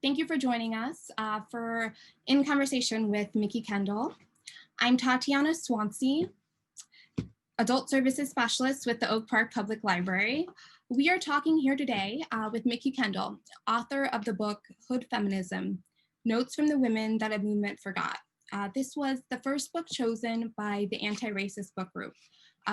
Thank you for joining us for In Conversation with Mikki Kendall. I'm Tatiana Swansea, Adult Services Specialist with the Oak Park Public Library. We are talking here today with Mikki Kendall, author of the book Hood Feminism, Notes from the Women That a Movement Forgot. This was the first book chosen by the Anti-Racist Book Group,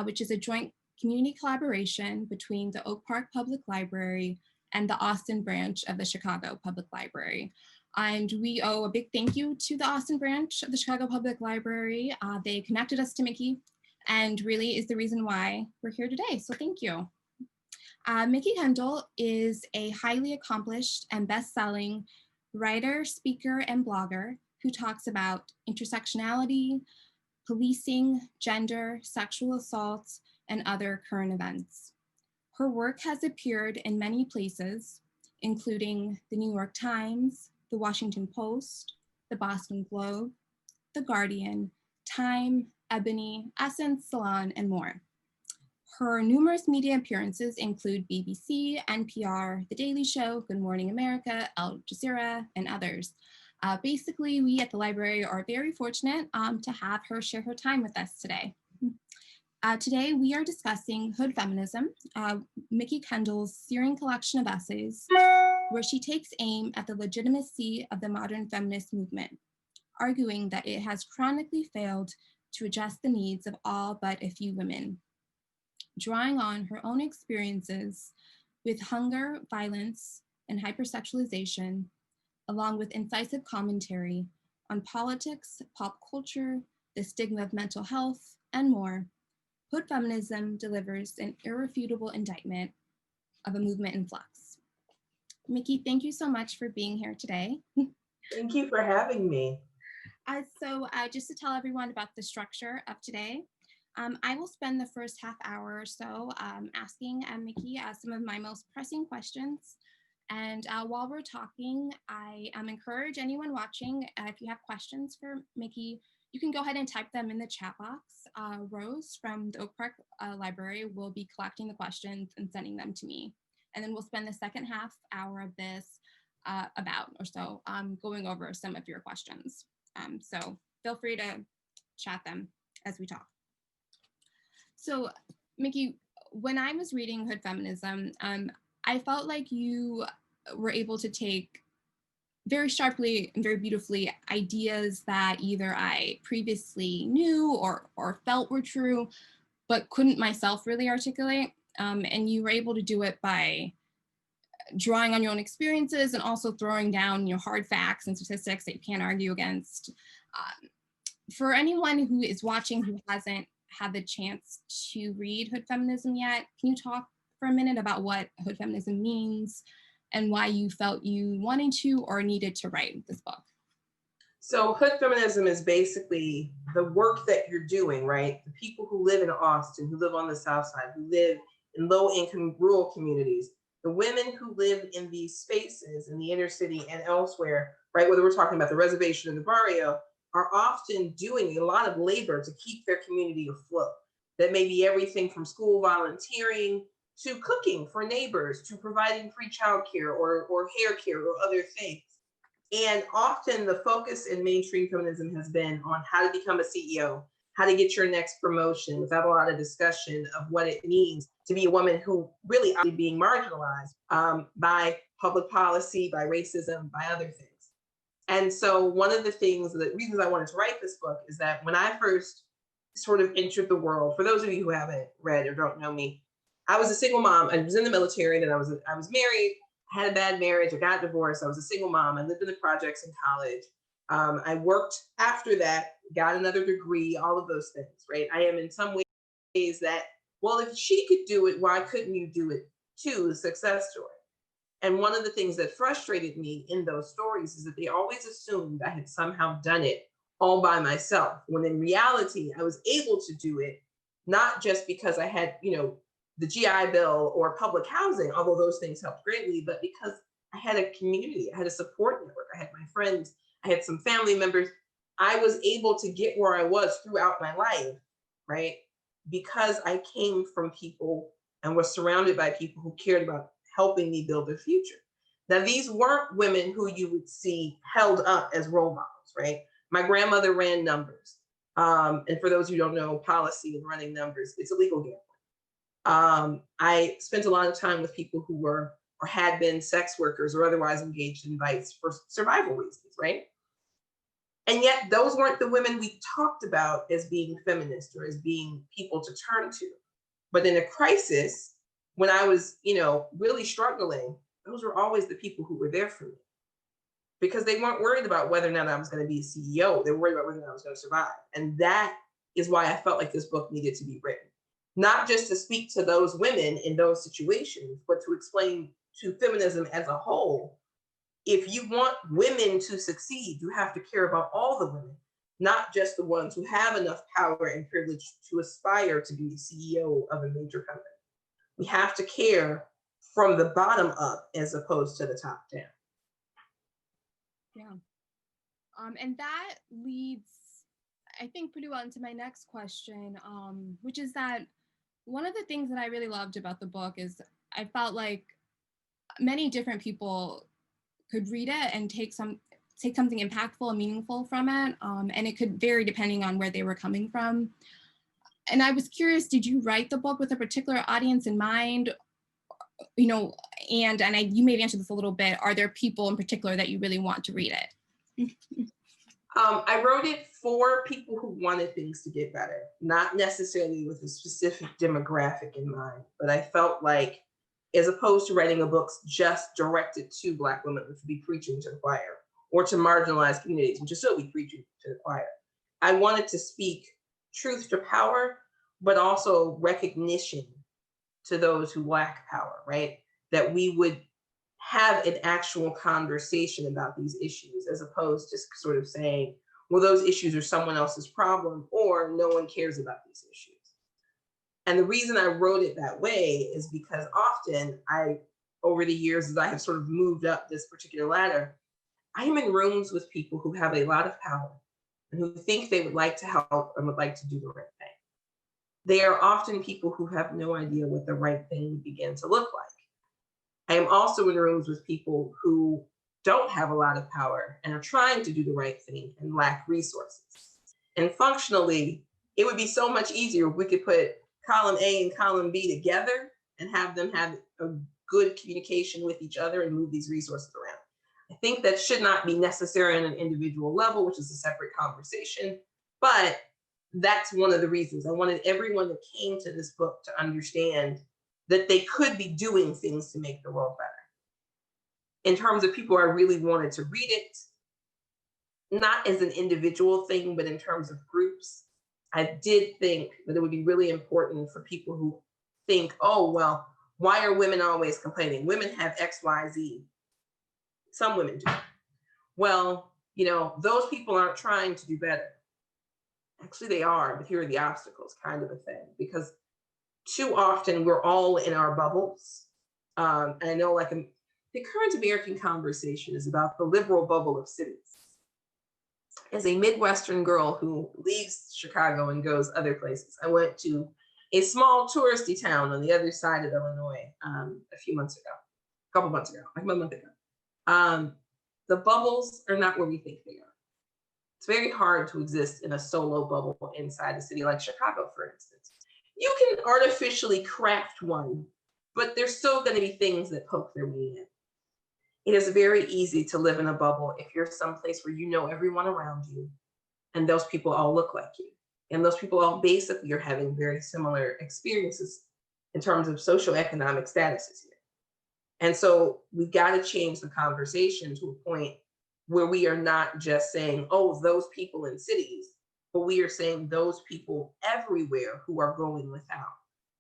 which is a joint community collaboration between the Oak Park Public Library and the Austin branch of the Chicago Public Library. And we owe a big thank you to the Austin branch of the Chicago Public Library. They connected us to Mikki and really is the reason why we're here today, so thank you. Mikki Kendall is a highly accomplished and best-selling writer, speaker, and blogger who talks about intersectionality, policing, gender, sexual assault, and other current events. Her work has appeared in many places, including the New York Times, the Washington Post, the Boston Globe, the Guardian, Time, Ebony, Essence, Salon, and more. Her numerous media appearances include BBC, NPR, The Daily Show, Good Morning America, Al Jazeera, and others. Basically, we at the library are very fortunate to have her share her time with us today. Today, we are discussing Hood Feminism, Mikki Kendall's searing collection of essays, where she takes aim at the legitimacy of the modern feminist movement, arguing that it has chronically failed to address the needs of all but a few women. Drawing on her own experiences with hunger, violence, and hypersexualization, along with incisive commentary on politics, pop culture, the stigma of mental health, and more, Hood Feminism delivers an irrefutable indictment of a movement in flux. Mikki, thank you so much for being here today. Thank you for having me. So just to tell everyone about the structure of today, I will spend the first half hour or so asking Mikki some of my most pressing questions. And while we're talking, I encourage anyone watching, if you have questions for Mikki, you can go ahead and type them in the chat box. Rose from the Oak Park Library will be collecting the questions and sending them to me. And then we'll spend the second half hour of this going over some of your questions. So feel free to chat them as we talk. So Mikki, when I was reading Hood Feminism, I felt like you were able to take very sharply and very beautifully ideas that either I previously knew or felt were true, but couldn't myself really articulate. And you were able to do it by drawing on your own experiences and also throwing down hard facts and statistics that you can't argue against. For anyone who is watching who hasn't had the chance to read Hood Feminism yet, can you talk for a minute about what Hood Feminism means and why you felt you wanted to or needed to write this book? So Hood Feminism is basically the work that you're doing, right? The people who live in Austin, who live on the South Side, who live in low-income rural communities, the women who live in these spaces in the inner city and elsewhere, right? Whether we're talking about the reservation or the barrio, are often doing a lot of labor to keep their community afloat. That may be everything from school volunteering to cooking for neighbors, to providing free childcare or hair care or other things. And often the focus in mainstream feminism has been on how to become a CEO, how to get your next promotion, without a lot of discussion of what it means to be a woman who really is being marginalized by public policy, by racism, by other things. And so one of the reasons I wanted to write this book is that when I first sort of entered the world, for those of you who haven't read or don't know me, I was a single mom. I was in the military, then I was married, had a bad marriage, I got divorced, I was a single mom, I lived in the projects in college. I worked after that, got another degree, all of those things, right? I am in some ways that, well, if she could do it, why couldn't you do it too? The success story. And one of the things that frustrated me in those stories is that they always assumed I had somehow done it all by myself, when in reality, I was able to do it, not just because I had, the GI Bill or public housing, although those things helped greatly, but because I had a community, I had a support network, I had my friends, I had some family members. I was able to get where I was throughout my life, right? Because I came from people and was surrounded by people who cared about helping me build a future. Now, these weren't women who you would see held up as role models, right? My grandmother ran numbers. And for those who don't know, policy and running numbers, it's illegal gambling. I spent a lot of time with people who were or had been sex workers or otherwise engaged in vice for survival reasons, right? And yet those weren't the women we talked about as being feminist or as being people to turn to. But in a crisis, when I was, really struggling, those were always the people who were there for me, because they weren't worried about whether or not I was going to be a CEO. They were worried about whether or not I was going to survive. And that is why I felt like this book needed to be written, not just to speak to those women in those situations, but to explain to feminism as a whole. If you want women to succeed, you have to care about all the women, not just the ones who have enough power and privilege to aspire to be the CEO of a major company. We have to care from the bottom up as opposed to the top down. Yeah. And that leads, I think, pretty well into my next question, which is that one of the things that I really loved about the book is I felt like many different people could read it and take something impactful and meaningful from it. And it could vary depending on where they were coming from. And I was curious, did you write the book with a particular audience in mind? You may have answered this a little bit. Are there people in particular that you really want to read it? I wrote it for people who wanted things to get better, not necessarily with a specific demographic in mind, but I felt like, as opposed to writing a book just directed to Black women, which would be preaching to the choir, or to marginalized communities, which would still be preaching to the choir, I wanted to speak truth to power, but also recognition to those who lack power, right? That we would have an actual conversation about these issues, as opposed to sort of saying, well, those issues are someone else's problem, or no one cares about these issues. And the reason I wrote it that way is because often over the years, as I have sort of moved up this particular ladder, I am in rooms with people who have a lot of power and who think they would like to help and would like to do the right thing. They are often people who have no idea what the right thing would begin to look like. I am also in rooms with people who don't have a lot of power and are trying to do the right thing and lack resources. And functionally, it would be so much easier if we could put column A and column B together and have them have a good communication with each other and move these resources around. I think that should not be necessary on an individual level, which is a separate conversation, but that's one of the reasons. I wanted everyone that came to this book to understand that they could be doing things to make the world better. In terms of people I really wanted to read it, not as an individual thing, but in terms of groups, I did think that it would be really important for people who think, oh, well, why are women always complaining? Women have X, Y, Z. Some women do. Well, those people aren't trying to do better. Actually, they are, but here are the obstacles, kind of a thing. Because too often we're all in our bubbles. And I know the current American conversation is about the liberal bubble of cities. As a Midwestern girl who leaves Chicago and goes other places, I went to a small touristy town on the other side of Illinois a couple months ago, like a month ago. The bubbles are not where we think they are. It's very hard to exist in a solo bubble inside a city like Chicago, for instance. You can artificially craft one, but there's still going to be things that poke their way in. It is very easy to live in a bubble if you're someplace where you know everyone around you, and those people all look like you. And those people all basically are having very similar experiences in terms of socioeconomic statuses here. And so we've got to change the conversation to a point where we are not just saying, oh, those people in cities, but we are saying those people everywhere who are going without.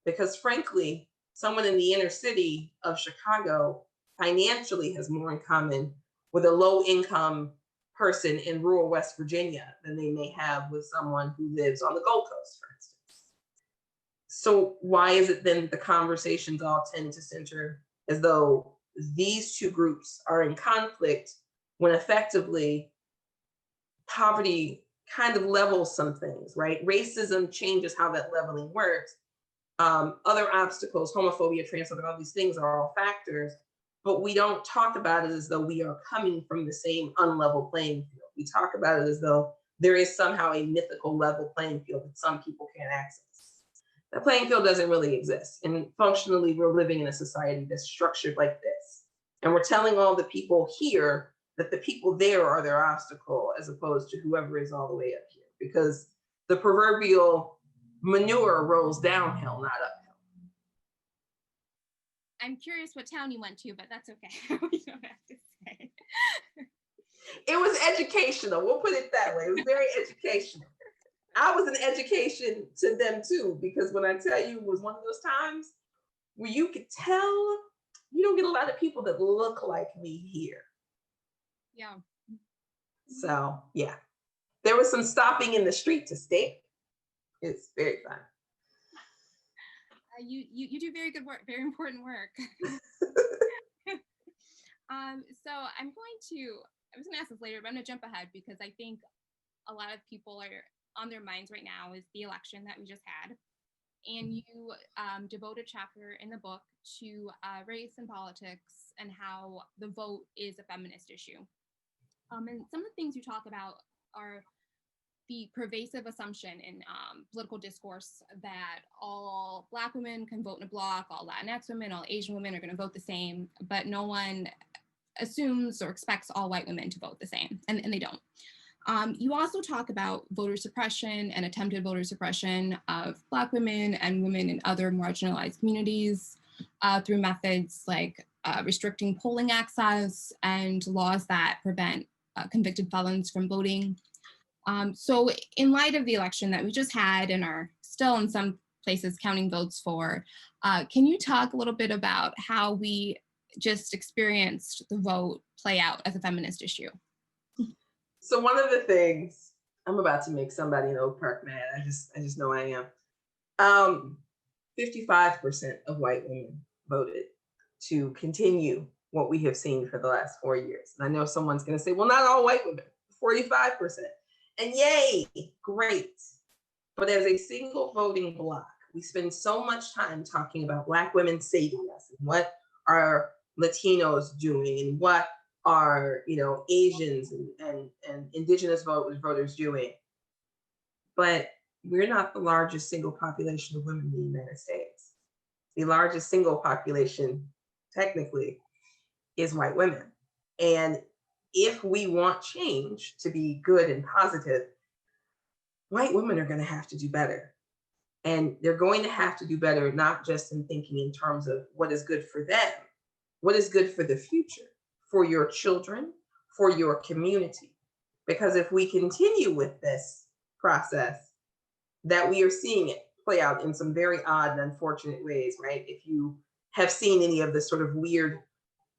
Because frankly, someone in the inner city of Chicago financially has more in common with a low-income person in rural West Virginia than they may have with someone who lives on the Gold Coast, for instance. So why is it then the conversations all tend to center as though these two groups are in conflict, when effectively poverty kind of levels some things, right? Racism changes how that leveling works. Other obstacles, homophobia, transphobia, all these things are all factors, but we don't talk about it as though we are coming from the same unlevel playing field. We talk about it as though there is somehow a mythical level playing field that some people can't access. That playing field doesn't really exist. And functionally, we're living in a society that's structured like this. And we're telling all the people here that the people there are their obstacle, as opposed to whoever is all the way up here. Because the proverbial manure rolls downhill, not uphill. I'm curious what town you went to, but that's okay. We don't have to say. It was educational. We'll put it that way. It was very educational. I was an education to them too, because when I tell you, it was one of those times where you could tell you don't get a lot of people that look like me here. Yeah. So yeah, there was some stopping in the street to stare. It's very fun. You do very good work, very important work. So I'm going to, I was gonna ask this later, but I'm gonna jump ahead because I think a lot of people are on their minds right now is the election that we just had. And you devote a chapter in the book to race and politics and how the vote is a feminist issue. And some of the things you talk about are the pervasive assumption in political discourse that all Black women can vote in a block, all Latinx women, all Asian women are going to vote the same, but no one assumes or expects all white women to vote the same, and they don't. You also talk about voter suppression and attempted voter suppression of Black women and women in other marginalized communities through methods like restricting polling access and laws that prevent convicted felons from voting. So in light of the election that we just had and are still in some places counting votes for, can you talk a little bit about how we just experienced the vote play out as a feminist issue? So one of the things, I'm about to make somebody in Oak Park mad. I just know I am. 55% of white women voted to continue what we have seen for the last 4 years. And I know someone's going to say, well, not all white women, 45%. And yay, great. But as a single voting bloc, we spend so much time talking about Black women saving us and what are Latinos doing and what are, Asians and indigenous voters doing. But we're not the largest single population of women in the United States. The largest single population, technically, is white women. And if we want change to be good and positive, white women are going to have to do better. And they're going to have to do better, not just in thinking in terms of what is good for them, what is good for the future, for your children, for your community. Because if we continue with this process, that we are seeing it play out in some very odd and unfortunate ways, right? If you have seen any of the sort of weird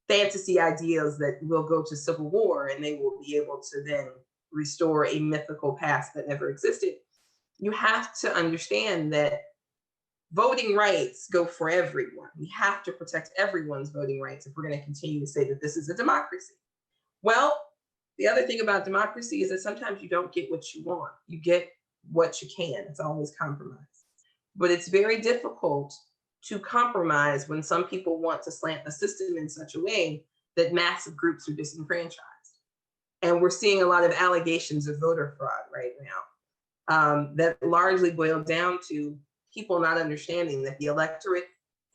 fantasy ideas that we'll go to civil war and they will be able to then restore a mythical past that never existed, you have to understand that voting rights go for everyone. We have to protect everyone's voting rights if we're going to continue to say that this is a democracy. Well, the other thing about democracy is that sometimes you don't get what you want. You get what you can. It's always compromise. But it's very difficult to compromise when some people want to slant the system in such a way that massive groups are disenfranchised. And we're seeing a lot of allegations of voter fraud right now that largely boil down to people not understanding that the electorate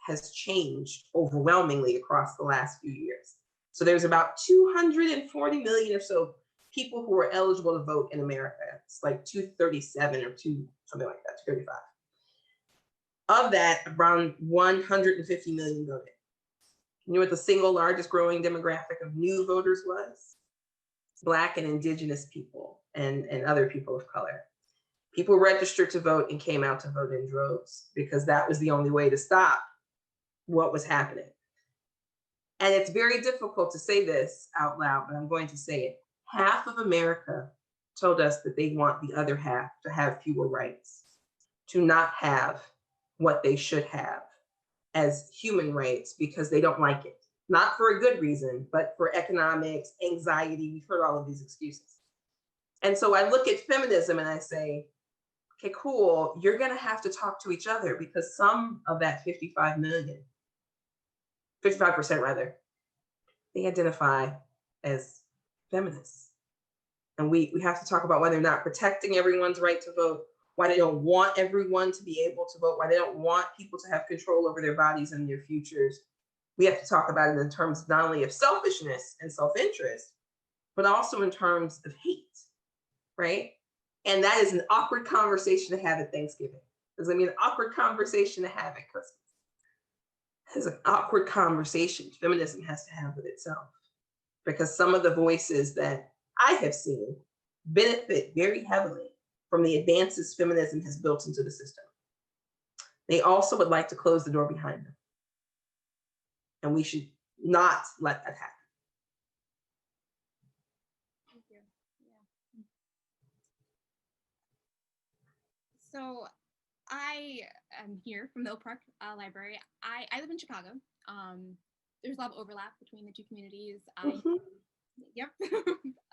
has changed overwhelmingly across the last few years. So there's about 240 million or so people who are eligible to vote in America. It's like 237 or something like that, 235. Of that, around 150 million voted. You know what the single largest growing demographic of new voters was? Black and indigenous people and other people of color. People registered to vote and came out to vote in droves because that was the only way to stop what was happening. And it's very difficult to say this out loud, but I'm going to say it. Half of America told us that they want the other half to have fewer rights, to not have what they should have as human rights because they don't like it. Not for a good reason, but for economics, anxiety. We've heard all of these excuses. And so I look at feminism and I say, okay, cool, you're going to have to talk to each other because some of that 55% rather, they identify as feminists. And we have to talk about why they're not protecting everyone's right to vote, why they don't want everyone to be able to vote, why they don't want people to have control over their bodies and their futures. We have to talk about it in terms not only of selfishness and self-interest, but also in terms of hate, right? And that is an awkward conversation to have at Thanksgiving. It's going to be an awkward conversation to have at Christmas. It's an awkward conversation feminism has to have with itself, because some of the voices that I have seen benefit very heavily from the advances feminism has built into the system. They also would like to close the door behind them. And we should not let that happen. Thank you. Yeah. So I am here from the Oak Park Library. I live in Chicago. There's a lot of overlap between the two communities. Yep,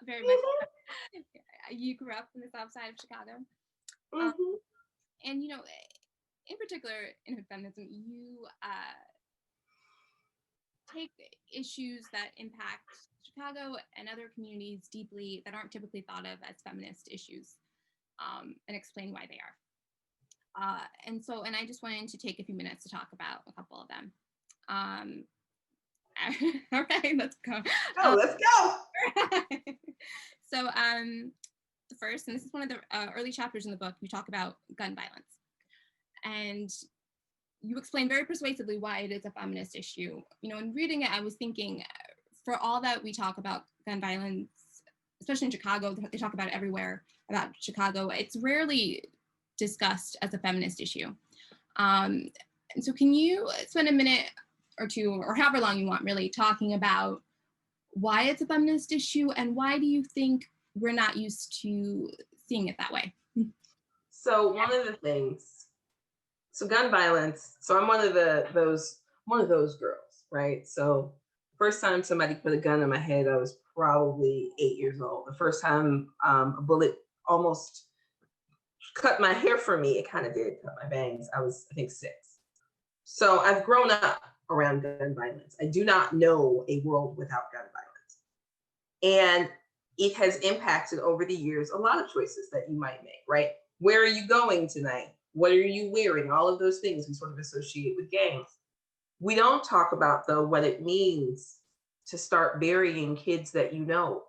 very much. You grew up in the south side of Chicago. And, you know, in particular, in feminism, you take issues that impact Chicago and other communities deeply that aren't typically thought of as feminist issues, and explain why they are. And I just wanted to take a few minutes to talk about a couple of them. All right, let's go. Let's go. So the first, and this is one of the early chapters in the book, you talk about gun violence. And you explain very persuasively why it is a feminist issue. You know, in reading it, I was thinking, for all that we talk about gun violence, especially in Chicago, they talk about it everywhere about Chicago, it's rarely discussed as a feminist issue. And so can you spend a minute or two, or however long you want, really talking about why it's a feminist issue and why do you think we're not used to seeing it that way? So one of the things, so gun violence, so I'm one of those girls, right? So first time somebody put a gun in my head, I was probably 8 years old. The first time a bullet almost cut my hair for me, it kind of did cut my bangs. I was, I think, 6. So I've grown up around gun violence. I do not know a world without gun violence. And it has impacted over the years a lot of choices that you might make, right? Where are you going tonight? What are you wearing? All of those things we sort of associate with gangs. We don't talk about, though, what it means to start burying kids that you know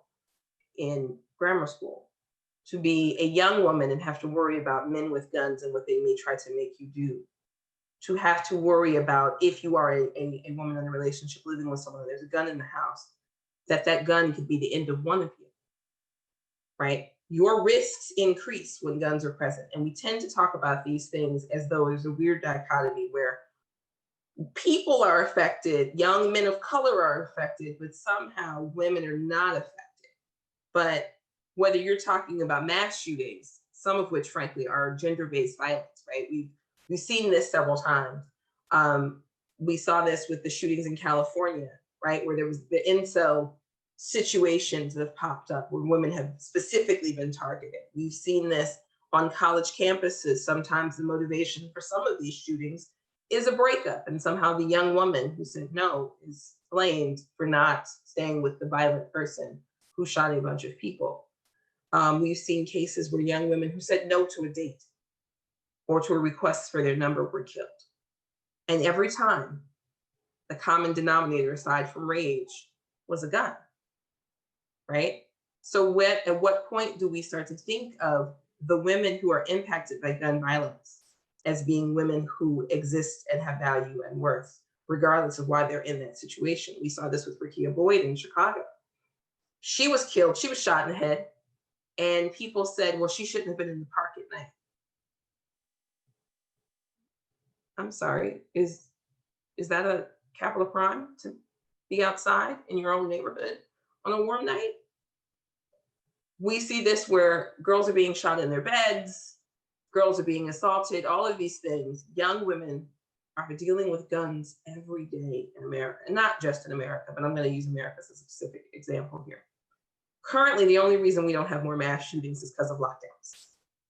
in grammar school, to be a young woman and have to worry about men with guns and what they may try to make you do, to have to worry about, if you are a woman in a relationship living with someone, there's a gun in the house, that gun could be the end of one of you, right? Your risks increase when guns are present. And we tend to talk about these things as though there's a weird dichotomy where people are affected, young men of color are affected, but somehow women are not affected. But whether you're talking about mass shootings, some of which frankly are gender-based violence, right? We've seen this several times. We saw this with the shootings in California, right? Where there was the incel situations that have popped up where women have specifically been targeted. We've seen this on college campuses. Sometimes the motivation for some of these shootings is a breakup, and somehow the young woman who said no is blamed for not staying with the violent person who shot a bunch of people. We've seen cases where young women who said no to a date or to a request for their number were killed. And every time, the common denominator, aside from rage, was a gun, right? So at what point do we start to think of the women who are impacted by gun violence as being women who exist and have value and worth, regardless of why they're in that situation? We saw this with Rekia Boyd in Chicago. She was killed, she was shot in the head, and people said, well, she shouldn't have been in the park at night. I'm sorry, is that a capital crime to be outside in your own neighborhood on a warm night? We see this where girls are being shot in their beds, girls are being assaulted, all of these things. Young women are dealing with guns every day in America, and not just in America, but I'm going to use America as a specific example here. Currently, the only reason we don't have more mass shootings is because of lockdowns.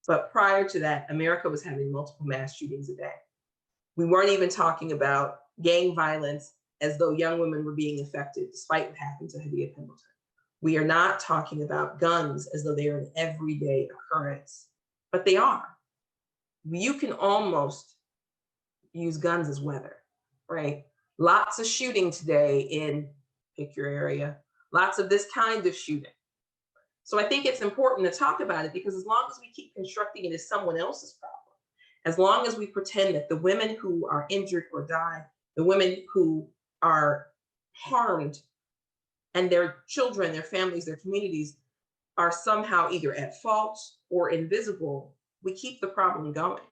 But prior to that, America was having multiple mass shootings a day. We weren't even talking about gang violence as though young women were being affected despite what happened to Hadia Pendleton. We are not talking about guns as though they are an everyday occurrence, but they are. You can almost use guns as weather, right? Lots of shooting today in, pick your area, lots of this kind of shooting. So I think it's important to talk about it, because as long as we keep constructing it as someone else's problem, as long as we pretend that the women who are injured or die, the women who are harmed, and their children, their families, their communities are somehow either at fault or invisible, we keep the problem going,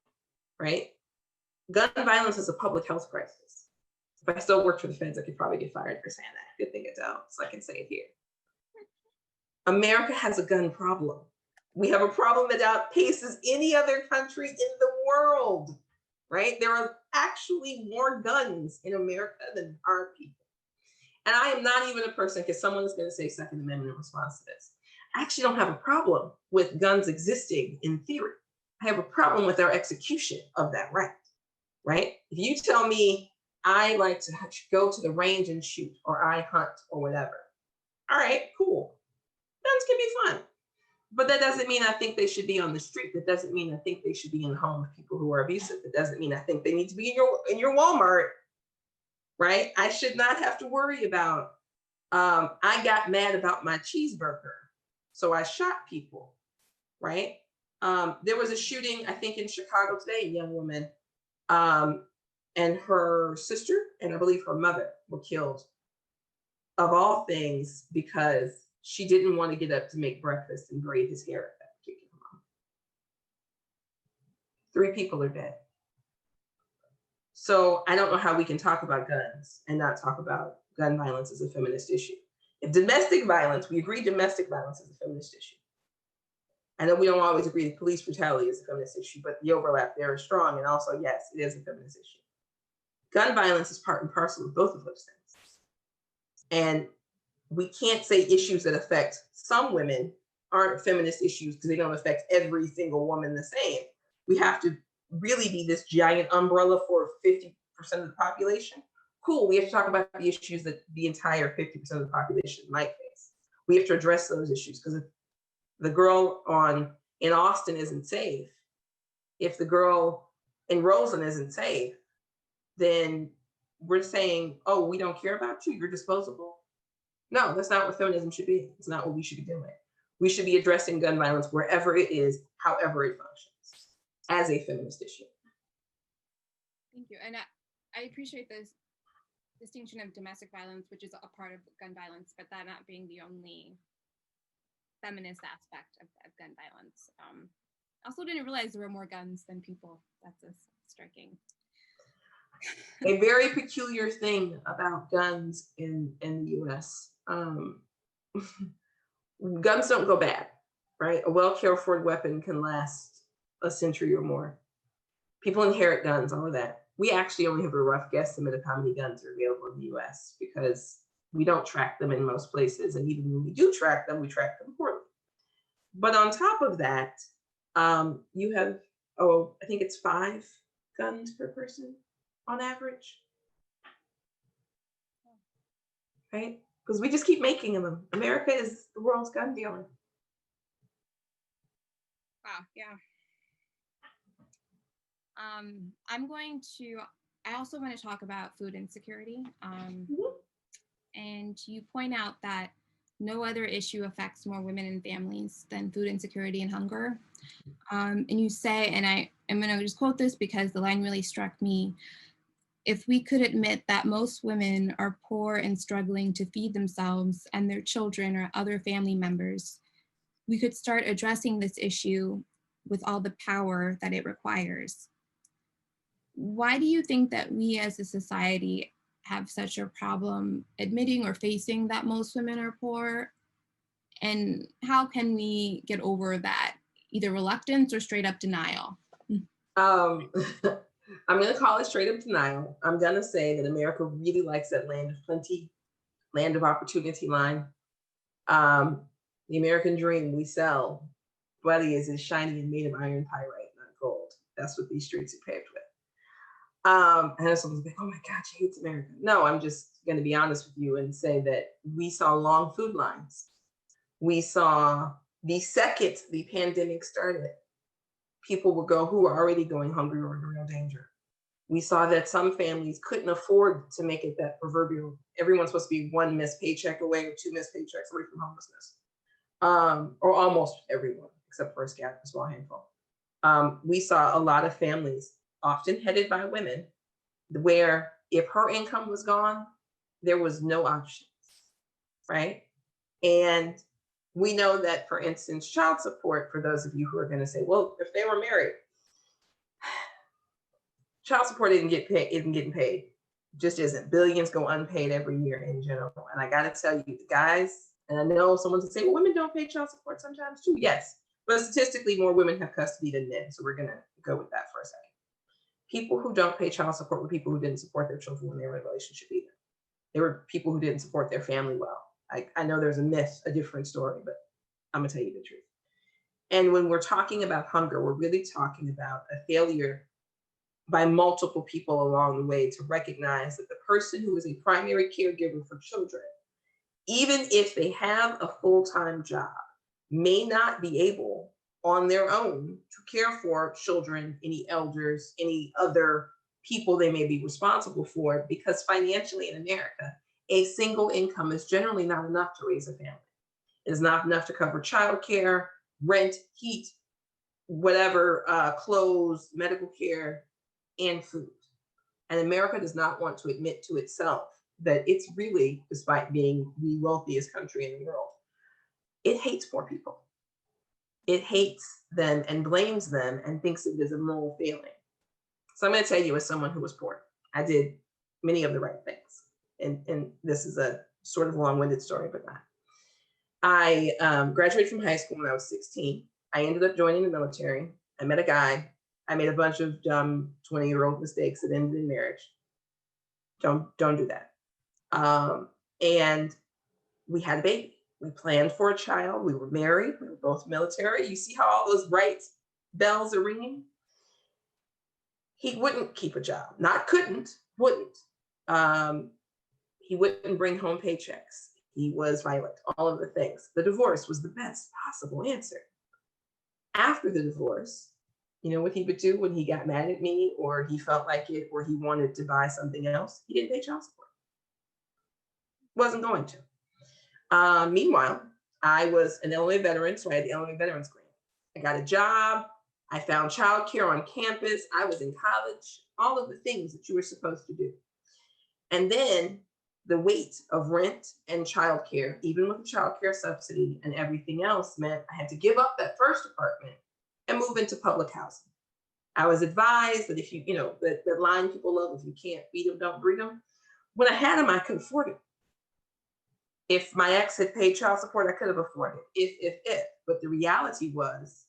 right? Gun violence is a public health crisis. If I still worked for the feds, I could probably get fired for saying that. Good thing I don't, so I can say it here. America has a gun problem. We have a problem that outpaces any other country in the world, right? There are actually more guns in America than our people. And I am not even a person, because someone is going to say Second Amendment in response to this. I actually don't have a problem with guns existing in theory. I have a problem with our execution of that right, right? If you tell me I like to go to the range and shoot, or I hunt, or whatever, all right, cool. Guns can be fun. But that doesn't mean I think they should be on the street. That doesn't mean I think they should be in the home of people who are abusive. That doesn't mean I think they need to be in your Walmart, right? I should not have to worry about, I got mad about my cheeseburger, so I shot people, right? There was a shooting, I think in Chicago today, a young woman, and her sister, and I believe her mother were killed, of all things, because she didn't want to get up to make breakfast and braid his hair at that particular moment. 3 people are dead. So I don't know how we can talk about guns and not talk about gun violence as a feminist issue. If domestic violence, we agree domestic violence is a feminist issue. I know we don't always agree that police brutality is a feminist issue, but the overlap there is strong. And also, yes, it is a feminist issue. Gun violence is part and parcel of both of those things. And we can't say issues that affect some women aren't feminist issues because they don't affect every single woman the same. We have to really be this giant umbrella for 50% of the population. Cool, we have to talk about the issues that the entire 50% of the population might face. We have to address those issues, because if the girl in Austin isn't safe, if the girl in Roseland isn't safe, then we're saying, oh, we don't care about you, you're disposable. No, that's not what feminism should be. It's not what we should be doing. We should be addressing gun violence wherever it is, however it functions, as a feminist issue. Thank you. And I appreciate this distinction of domestic violence, which is a part of gun violence, but that not being the only feminist aspect of gun violence. Also didn't realize there were more guns than people. That's striking. A very peculiar thing about guns in the US. Guns don't go bad, right? A well cared for weapon can last a century or more. People inherit guns, all of that. We actually only have a rough guesstimate of how many guns are available in the US, because we don't track them in most places. And even when we do track them, we track them poorly. But on top of that, you have, I think it's 5 guns per person on average, right? Because we just keep making them. America is the world's gun dealer. Wow, yeah. I also want to talk about food insecurity. And you point out that no other issue affects more women and families than food insecurity and hunger. And you say, and I'm going to just quote this because the line really struck me: if we could admit that most women are poor and struggling to feed themselves and their children or other family members, we could start addressing this issue with all the power that it requires. Why do you think that we as a society have such a problem admitting or facing that most women are poor? And how can we get over that, either reluctance or straight up denial? I'm going to call it straight up denial. I'm going to say that America really likes that land of plenty, land of opportunity line. The American dream we sell, buddy, is shiny and made of iron pyrite, not gold. That's what these streets are paved with. And someone's like, oh my God, she hates America. No, I'm just going to be honest with you and say that we saw long food lines. We saw the second the pandemic started, people would go who were already going hungry or in real danger. We saw that some families couldn't afford to make it that proverbial, everyone's supposed to be one missed paycheck away or two missed paychecks away from homelessness. Or almost everyone, except for a small handful. We saw a lot of families, often headed by women, where if her income was gone, there was no options, right? And we know that, for instance, child support, for those of you who are going to say, well, if they were married, child support isn't getting paid. Just isn't. Billions go unpaid every year in general. And I got to tell you, guys, and I know someone's going to say, well, women don't pay child support sometimes too. Yes, but statistically, more women have custody than men. So we're going to go with that for a second. People who don't pay child support were people who didn't support their children when they were in a relationship either. They were people who didn't support their family well. I know there's a myth, a different story, but I'm going to tell you the truth. And when we're talking about hunger, we're really talking about a failure by multiple people along the way to recognize that the person who is a primary caregiver for children, even if they have a full-time job, may not be able on their own to care for children, any elders, any other people they may be responsible for, because financially in America, a single income is generally not enough to raise a family. It is not enough to cover childcare, rent, heat, whatever, clothes, medical care, and food. And America does not want to admit to itself that it's really, despite being the wealthiest country in the world, it hates poor people. It hates them and blames them and thinks it is a moral failing. So I'm going to tell you, as someone who was poor, I did many of the right things. And this is a sort of long-winded story, but not. I graduated from high school when I was 16. I ended up joining the military. I met a guy. I made a bunch of dumb 20-year-old mistakes that ended in marriage. Don't do that. And we had a baby. We planned for a child. We were married. We were both military. You see how all those bright bells are ringing? He wouldn't keep a job. Not couldn't, wouldn't. He wouldn't bring home paychecks. He was violent, all of the things. The divorce was the best possible answer. After the divorce, you know what he would do when he got mad at me or he felt like it or he wanted to buy something else? He didn't pay child support. Wasn't going to. Meanwhile, I was an Illinois veteran, so I had the Illinois Veterans Grant. I got a job. I found childcare on campus. I was in college, all of the things that you were supposed to do. And then the weight of rent and childcare, even with the childcare subsidy and everything else, meant I had to give up that first apartment and move into public housing. I was advised that if you know, that line people love, if you can't feed them, don't breed them. When I had them, I could afford it. If my ex had paid child support, I could have afforded it. If. But the reality was,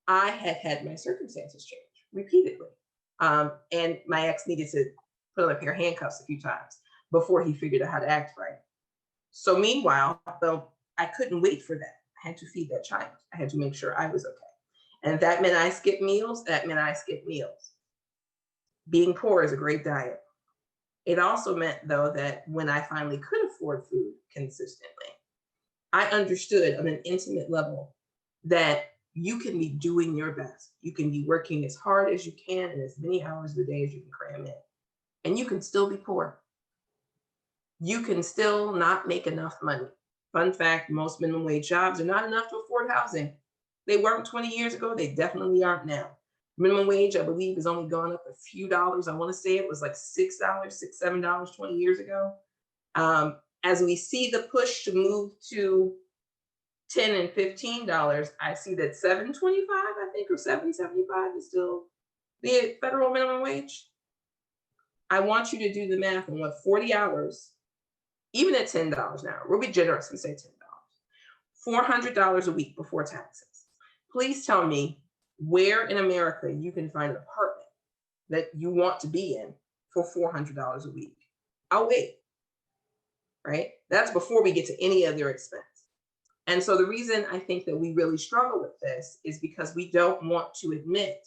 I had my circumstances change repeatedly. And my ex needed to put on a pair of handcuffs a few times before he figured out how to act right. So meanwhile, though, I couldn't wait for that. I had to feed that child. I had to make sure I was okay. And if that meant I skipped meals, that meant I skipped meals. Being poor is a great diet. It also meant, though, that when I finally could afford food consistently, I understood on an intimate level that you can be doing your best. You can be working as hard as you can and as many hours a day as you can cram in. And you can still be poor. You can still not make enough money. Fun fact, most minimum wage jobs are not enough to afford housing. They weren't 20 years ago. They definitely aren't now. Minimum wage, I believe, has only gone up a few dollars. I want to say it was like $6, $7 20 years ago. As we see the push to move to $10 and $15, I see that $7.25, I think, or $7.75 is still the federal minimum wage. I want you to do the math on what 40 hours, even at $10 an hour, we'll be generous and say $10, $400 a week before taxes. Please tell me where in America you can find an apartment that you want to be in for $400 a week. I'll wait, right? That's before we get to any other expense. And so the reason I think that we really struggle with this is because we don't want to admit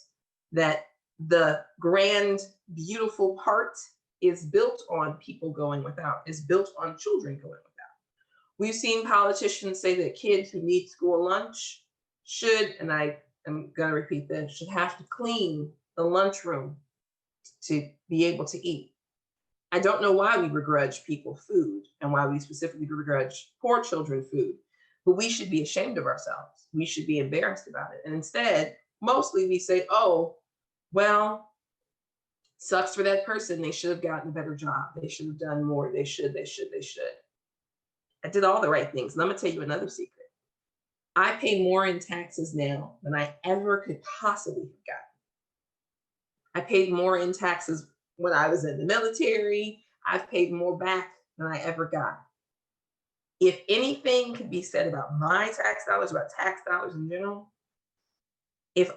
that The grand, beautiful part is built on people going without, is built on children going without. We've seen politicians say that kids who need school lunch should, and I am going to repeat this, should have to clean the lunchroom to be able to eat. I don't know why we begrudge people food and why we specifically begrudge poor children food, but we should be ashamed of ourselves. We should be embarrassed about it. And instead, mostly we say, oh, well, sucks for that person. They should have gotten a better job. They should have done more. They should. I did all the right things. And I'm gonna tell you another secret. I pay more in taxes now than I ever could possibly have gotten. I paid more in taxes when I was in the military. I've paid more back than I ever got. If anything could be said about my tax dollars, about tax dollars in general, if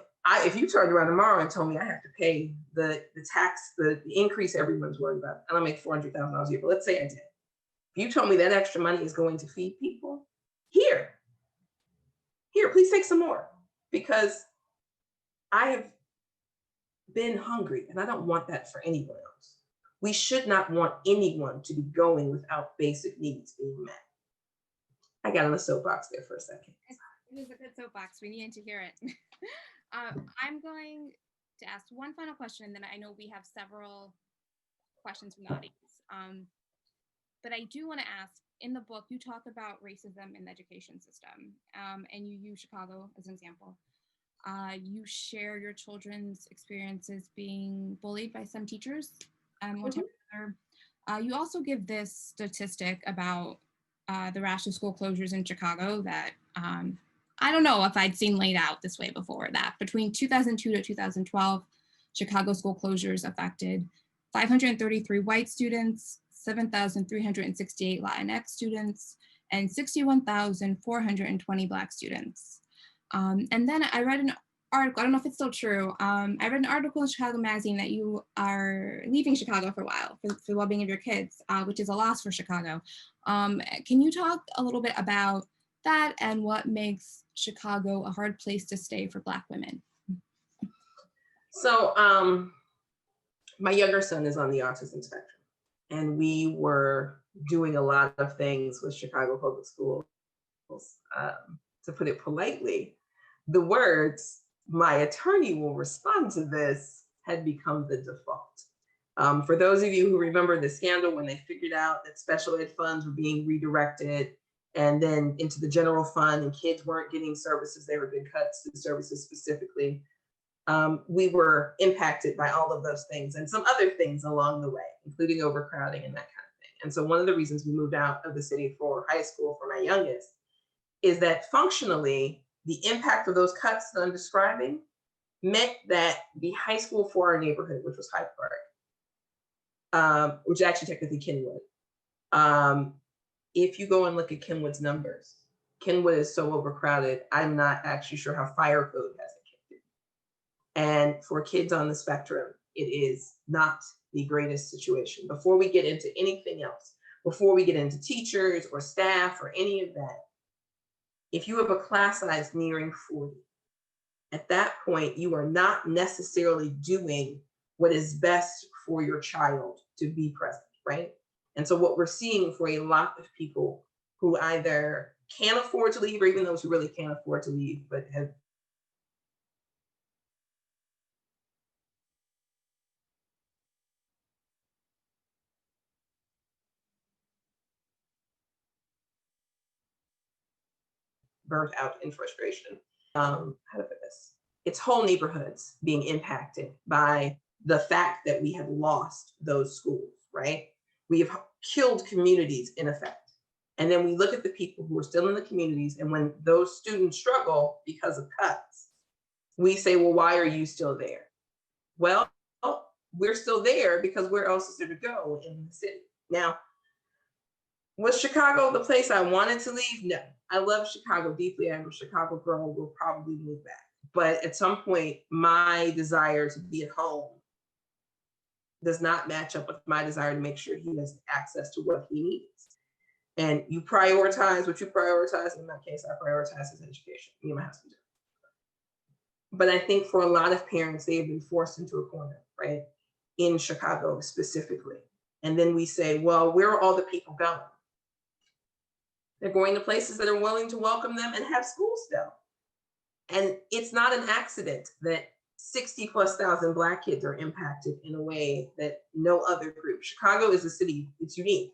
you turned around tomorrow and told me I have to pay the tax, the increase everyone's worried about, and I make $400,000 a year, but let's say I did. If you told me that extra money is going to feed people, here, please take some more, because I have been hungry and I don't want that for anyone else. We should not want anyone to be going without basic needs being met. I got on the soapbox there for a second. It was a good soapbox. We needed to hear it. I'm going to ask one final question, and then I know we have several questions from the audience. But I do want to ask, in the book, you talk about racism in the education system, and you use Chicago as an example. You share your children's experiences being bullied by some teachers. One time or another. You also give this statistic about the rash of school closures in Chicago that I don't know if I'd seen laid out this way before, that between 2002 to 2012, Chicago school closures affected 533 white students, 7,368 Latinx students, and 61,420 Black students. And then I read an article, I don't know if it's still true, I read an article in Chicago Magazine that you are leaving Chicago for a while for the well-being of your kids, which is a loss for Chicago. Can you talk a little bit about that and what makes Chicago a hard place to stay for Black women? So my younger son is on the autism spectrum, and we were doing a lot of things with Chicago Public Schools. To put it politely, the words, "my attorney will respond to this," had become the default. For those of you who remember the scandal when they figured out that special ed funds were being redirected and then into the general fund and kids weren't getting services, there had been cuts to services specifically. We were impacted by all of those things and some other things along the way, including overcrowding and that kind of thing. And so one of the reasons we moved out of the city for high school for my youngest is that functionally, the impact of those cuts that I'm describing meant that the high school for our neighborhood, which was Hyde Park, which is actually technically Kenwood, if you go and look at Kenwood's numbers, Kenwood is so overcrowded, I'm not actually sure how fire code has it kicked in. And for kids on the spectrum, it is not the greatest situation. Before we get into anything else, before we get into teachers or staff or any of that, if you have a class size nearing 40, at that point, you are not necessarily doing what is best for your child to be present, right? And so what we're seeing for a lot of people who either can't afford to leave, or even those who really can't afford to leave, but have burnt out in frustration. How to put this? It's whole neighborhoods being impacted by the fact that we have lost those schools, right? We have killed communities in effect. And then we look at the people who are still in the communities, and when those students struggle because of cuts, we say, well, why are you still there? Well, we're still there because where else is there to go in the city? Now, was Chicago the place I wanted to leave? No. I love Chicago deeply. I'm a Chicago girl, will probably move back. But at some point, my desire to be at home does not match up with my desire to make sure he has access to what he needs. And you prioritize what you prioritize. In my case, I prioritize his education. Me and my husband do. But I think for a lot of parents, they've been forced into a corner, right? In Chicago specifically. And then we say, well, where are all the people going? They're going to places that are willing to welcome them and have schools still. And it's not an accident that 60,000+ Black kids are impacted in a way that no other group. Chicago is a city, it's unique.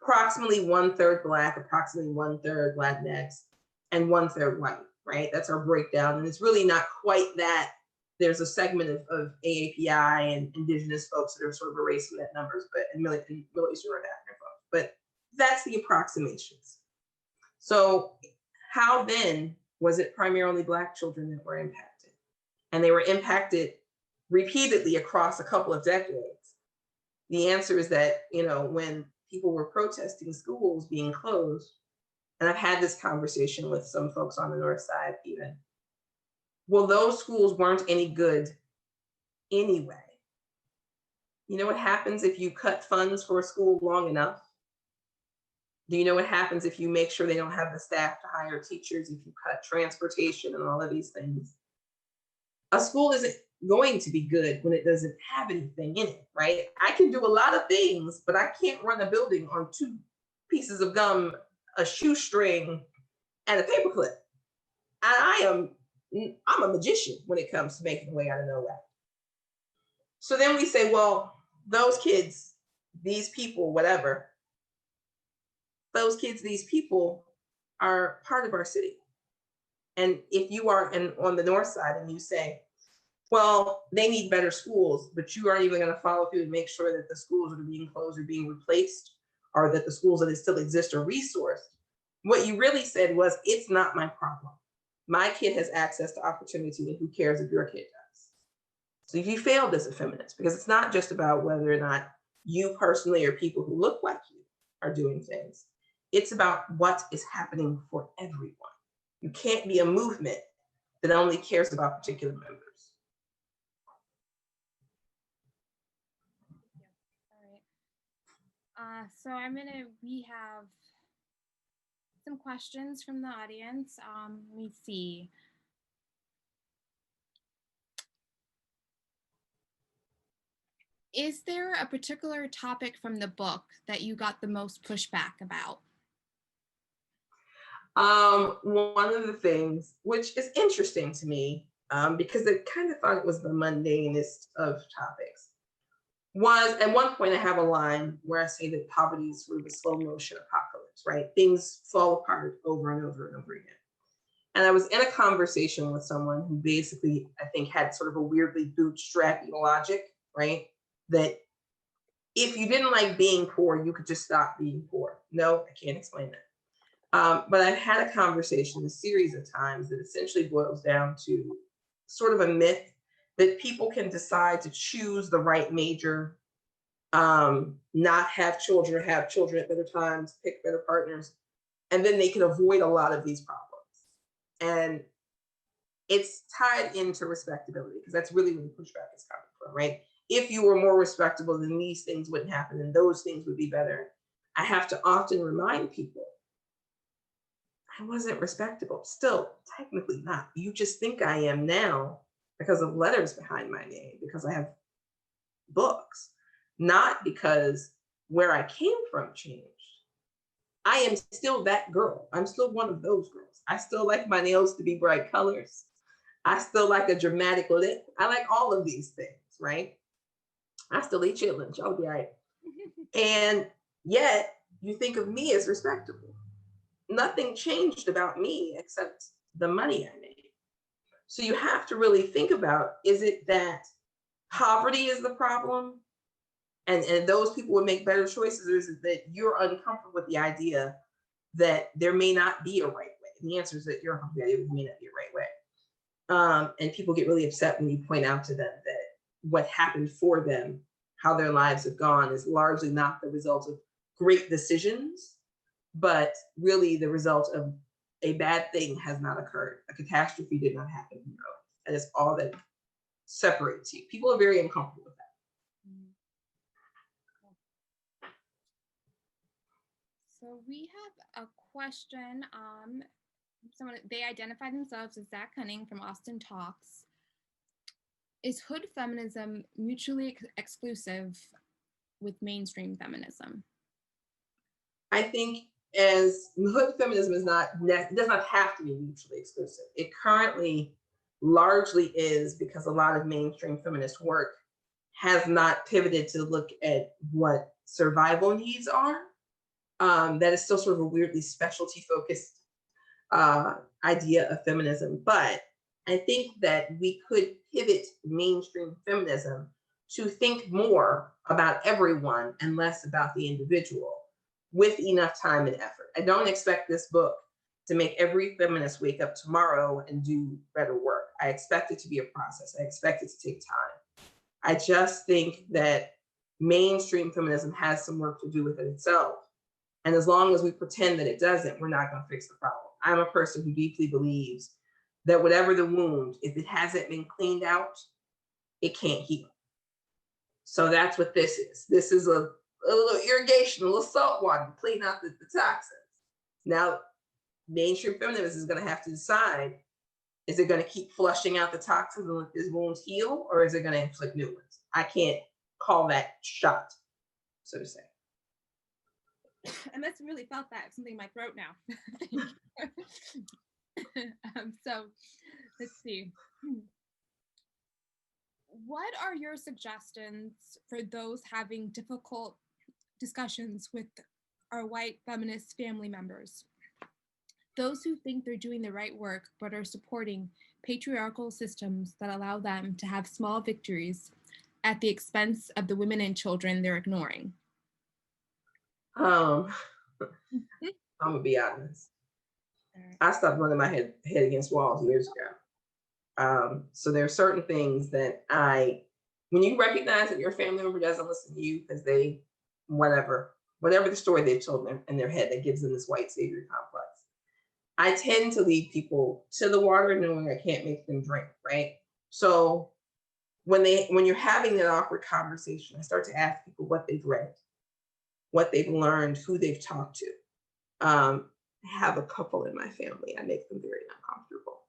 Approximately 1/3 Black, approximately 1/3 Latinx, and 1/3 white, right? That's our breakdown. And it's really not quite that. There's a segment of AAPI and indigenous folks that are sort of erased from that numbers, but in Middle Eastern North African folks. But that's the approximations. So how then was it primarily Black children that were impacted? And they were impacted repeatedly across a couple of decades. The answer is that, when people were protesting schools being closed, and I've had this conversation with some folks on the North Side even, well, those schools weren't any good anyway. You know what happens if you cut funds for a school long enough? Do you know what happens if you make sure they don't have the staff to hire teachers, if you cut transportation and all of these things? A school isn't going to be good when it doesn't have anything in it, right? I can do a lot of things, but I can't run a building on 2 pieces of gum, a shoestring, and a paperclip. I'm a magician when it comes to making a way out of nowhere. So then we say, well, those kids, these people, whatever, those kids, these people are part of our city. And if you are on the North Side and you say, well, they need better schools, but you aren't even going to follow through and make sure that the schools that are being closed are being replaced, or that the schools that still exist are resourced, what you really said was, it's not my problem. My kid has access to opportunity, and who cares if your kid does? So if you failed as a feminist, because it's not just about whether or not you personally or people who look like you are doing things, it's about what is happening for everyone. You can't be a movement that only cares about particular members. All right. So we have some questions from the audience. Let me see. Is there a particular topic from the book that you got the most pushback about? One of the things, which is interesting to me, because I kind of thought it was the mundanest of topics, was at one point I have a line where I say that poverty is sort of a slow motion apocalypse, right? Things fall apart over and over and over again. And I was in a conversation with someone who basically, I think, had sort of a weirdly bootstrappy logic, right? That if you didn't like being poor, you could just stop being poor. No, I can't explain that. But I've had a conversation a series of times that essentially boils down to sort of a myth that people can decide to choose the right major, not have children, have children at better times, pick better partners, and then they can avoid a lot of these problems. And it's tied into respectability, because that's really where the pushback is coming from, right? If you were more respectable, then these things wouldn't happen and those things would be better. I have to often remind people, I wasn't respectable. Still, technically not. You just think I am now because of letters behind my name, because I have books, not because where I came from changed. I am still that girl. I'm still one of those girls. I still like my nails to be bright colors. I still like a dramatic lip. I like all of these things, right? I still eat chitlins. Y'all be all right. And yet, you think of me as respectable. Nothing changed about me except the money I made. So you have to really think about, is it that poverty is the problem and those people would make better choices, or is it that you're uncomfortable with the idea that there may not be a right way? And the answer is that you're uncomfortable with the idea there may not be a right way. And people get really upset when you point out to them that what happened for them, how their lives have gone, is largely not the result of great decisions, but really the result of a bad thing has not occurred. A catastrophe did not happen in your life. And it's all that separates you. People are very uncomfortable with that. So we have a question They identify themselves as Zach Cunning from Austin Talks. Is hood feminism mutually exclusive with mainstream feminism? I think as hood feminism does not have to be mutually exclusive. It currently largely is, because a lot of mainstream feminist work has not pivoted to look at what survival needs are. That is still sort of a weirdly specialty focused idea of feminism. But I think that we could pivot mainstream feminism to think more about everyone and less about the individual with enough time and effort. I don't expect this book to make every feminist wake up tomorrow and do better work. I expect it to be a process. I expect it to take time. I just think that mainstream feminism has some work to do with it itself. And as long as we pretend that it doesn't, we're not going to fix the problem. I'm a person who deeply believes that whatever the wound, if it hasn't been cleaned out, it can't heal. So that's what this is. This is a little irrigation, a little salt water to clean out the toxins. Now, mainstream feminism is going to have to decide, is it going to keep flushing out the toxins and let these wounds heal, or is it going to inflict new ones? I can't call that shot, so to say. I must have really felt that. Something in my throat now. So let's see. What are your suggestions for those having difficult discussions with our white feminist family members? Those who think they're doing the right work but are supporting patriarchal systems that allow them to have small victories at the expense of the women and children they're ignoring. I'm gonna be honest. I stopped running my head against walls years ago. So there are certain things that when you recognize that your family member doesn't listen to you because they, whatever the story they've told in their head that gives them this white savior complex, I tend to lead people to the water knowing I can't make them drink, right? So when you're having that awkward conversation, I start to ask people what they've read, what they've learned, who they've talked to. I have a couple in my family. I make them very uncomfortable.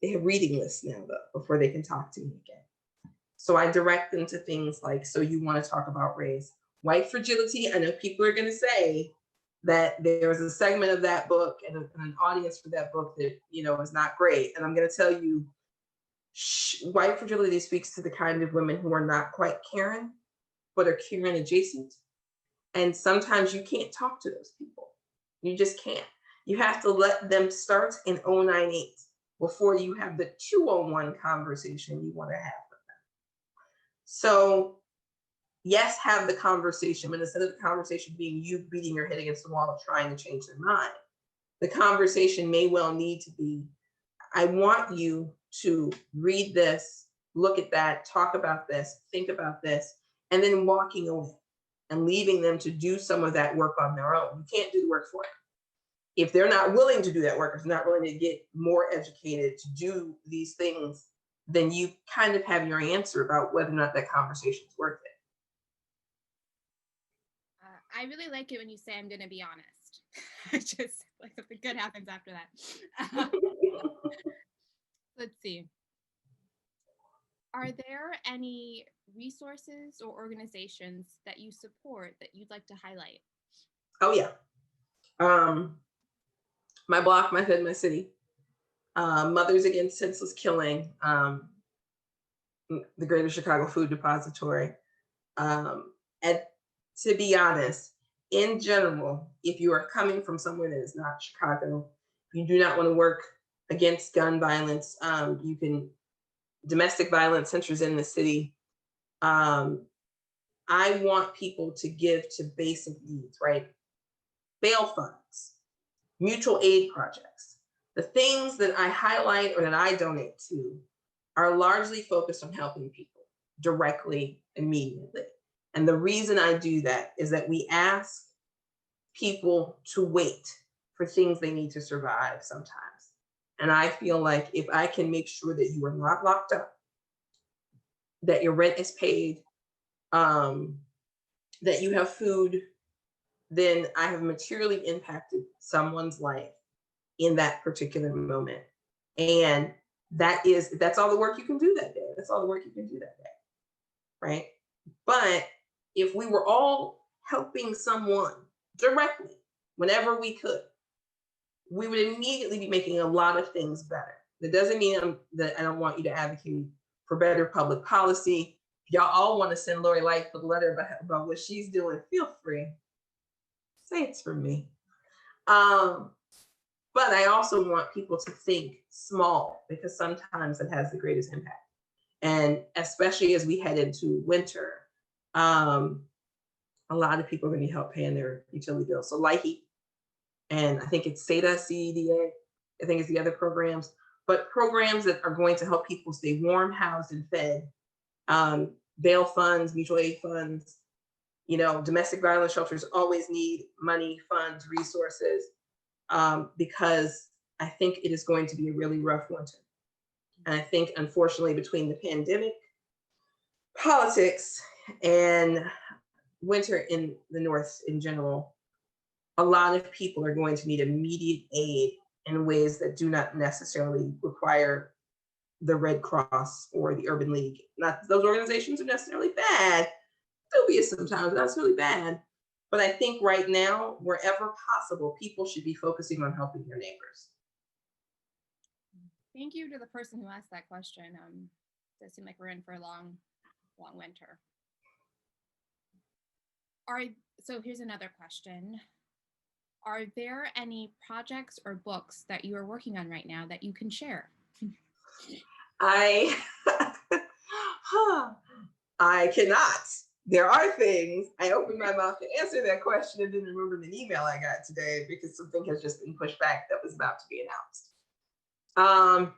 They have reading lists now, though, before they can talk to me again. So I direct them to things like, so you want to talk about race, white fragility. I know people are going to say that there's a segment of that book and an audience for that book that, is not great. And I'm going to tell you, white fragility speaks to the kind of women who are not quite Karen, but are Karen adjacent. And sometimes you can't talk to those people. You just can't. You have to let them start in 098 before you have the 201 conversation you want to have with them. So yes, have the conversation, but instead of the conversation being you beating your head against the wall of trying to change their mind, the conversation may well need to be, I want you to read this, look at that, talk about this, think about this, and then walking away and leaving them to do some of that work on their own. You can't do the work for them. If they're not willing to do that work, if they're not willing to get more educated to do these things, then you kind of have your answer about whether or not that conversation is worth it. I really like it when you say I'm going to be honest. I just like something good happens after that. Let's see. Are there any resources or organizations that you support that you'd like to highlight? Oh, yeah. My block, my hood, my city. Mothers Against Senseless Killing, the Greater Chicago Food Depository. And to be honest, in general, if you are coming from somewhere that is not Chicago, you do not want to work against gun violence, domestic violence centers in the city. I want people to give to basic needs, right? Bail funds, mutual aid projects. The things that I highlight or that I donate to are largely focused on helping people directly, immediately. And the reason I do that is that we ask people to wait for things they need to survive sometimes. And I feel like if I can make sure that you are not locked up, that your rent is paid, that you have food, then I have materially impacted someone's life in that particular moment. And that's all the work you can do that day. That's all the work you can do that day. Right. But if we were all helping someone directly whenever we could, we would immediately be making a lot of things better. That doesn't mean that I don't want you to advocate for better public policy. If y'all all want to send Lori Lightfoot a letter about what she's doing, feel free. Say it's for me. But I also want people to think small, because sometimes it has the greatest impact. And especially as we head into winter, a lot of people are going to need help paying their utility bills. So LIHEAP, and I think it's SEDA, CEDA, I think it's the other programs, but programs that are going to help people stay warm, housed, and fed. Bail funds, mutual aid funds, domestic violence shelters always need money, funds, resources, because I think it is going to be a really rough winter. And I think, unfortunately, between the pandemic, politics, and winter in the North in general, a lot of people are going to need immediate aid in ways that do not necessarily require the Red Cross or the Urban League. Not that those organizations are necessarily bad. They'll be sometimes, that's really bad. But I think right now, wherever possible, people should be focusing on helping their neighbors. Thank you to the person who asked that question. It does seem like we're in for a long, long winter. So here's another question. Are there any projects or books that you are working on right now that you can share? I cannot. There are things. I opened my mouth to answer that question and didn't remember the email I got today because something has just been pushed back that was about to be announced.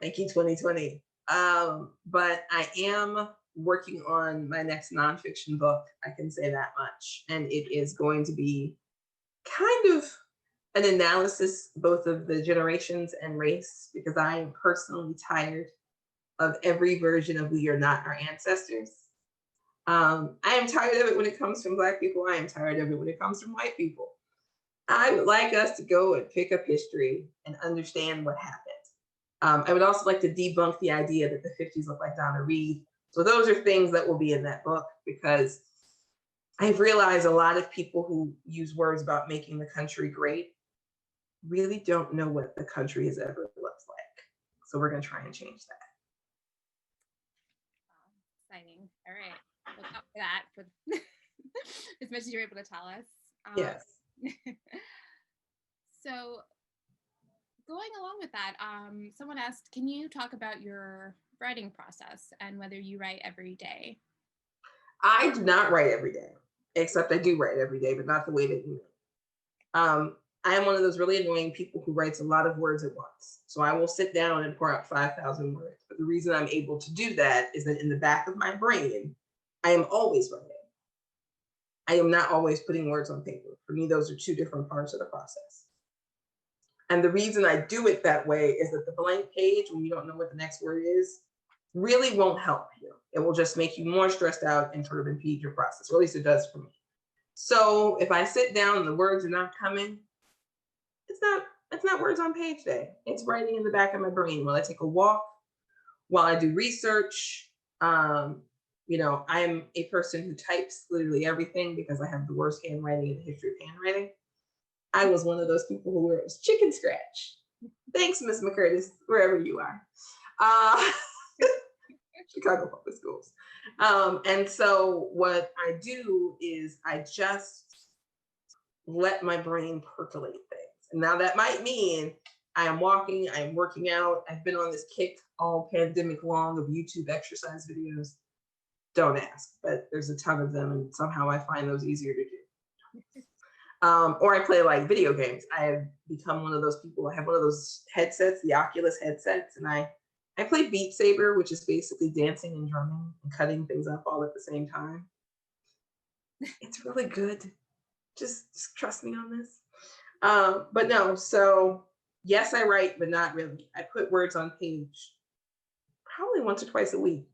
Thank you, 2020. But I am working on my next nonfiction book. I can say that much. And it is going to be kind of an analysis both of the generations and race, because I am personally tired of every version of we are not our ancestors. I am tired of it when it comes from Black people. I am tired of it when it comes from white people. I would like us to go and pick up history and understand what happened. I would also like to debunk the idea that the 50s look like Donna Reed. So those are things that will be in that book, because I've realized a lot of people who use words about making the country great really don't know what the country has ever looked like. So we're going to try and change that. Exciting. All right. Look out for that for as much as you're able to tell us. Yes. So going along with that, someone asked, can you talk about your writing process and whether you write every day? I do not write every day, except I do write every day, but not the way that you know. I am one of those really annoying people who writes a lot of words at once. So I will sit down and pour out 5,000 words. But the reason I'm able to do that is that in the back of my brain, I am always writing. I am not always putting words on paper. For me, those are two different parts of the process. And the reason I do it that way is that the blank page, when you don't know what the next word is, really won't help you. It will just make you more stressed out and sort of impede your process, or at least it does for me. So if I sit down and the words are not coming, it's not words on page day. It's writing in the back of my brain while I take a walk, while I do research. I am a person who types literally everything because I have the worst handwriting in the history of handwriting. I was one of those people who was chicken scratch. Thanks, Miss McCurtis, wherever you are. Chicago Public Schools. And so what I do is I just let my brain percolate things. And now that might mean I am walking, I am working out. I've been on this kick all pandemic long of YouTube exercise videos. Don't ask, but there's a ton of them, and somehow I find those easier to do. Or I play like video games. I have become one of those people. I have one of those headsets, the Oculus headsets, and I play Beat Saber, which is basically dancing and drumming and cutting things up all at the same time. It's really good. Just trust me on this. But no, so yes, I write, but not really. I put words on page probably once or twice a week.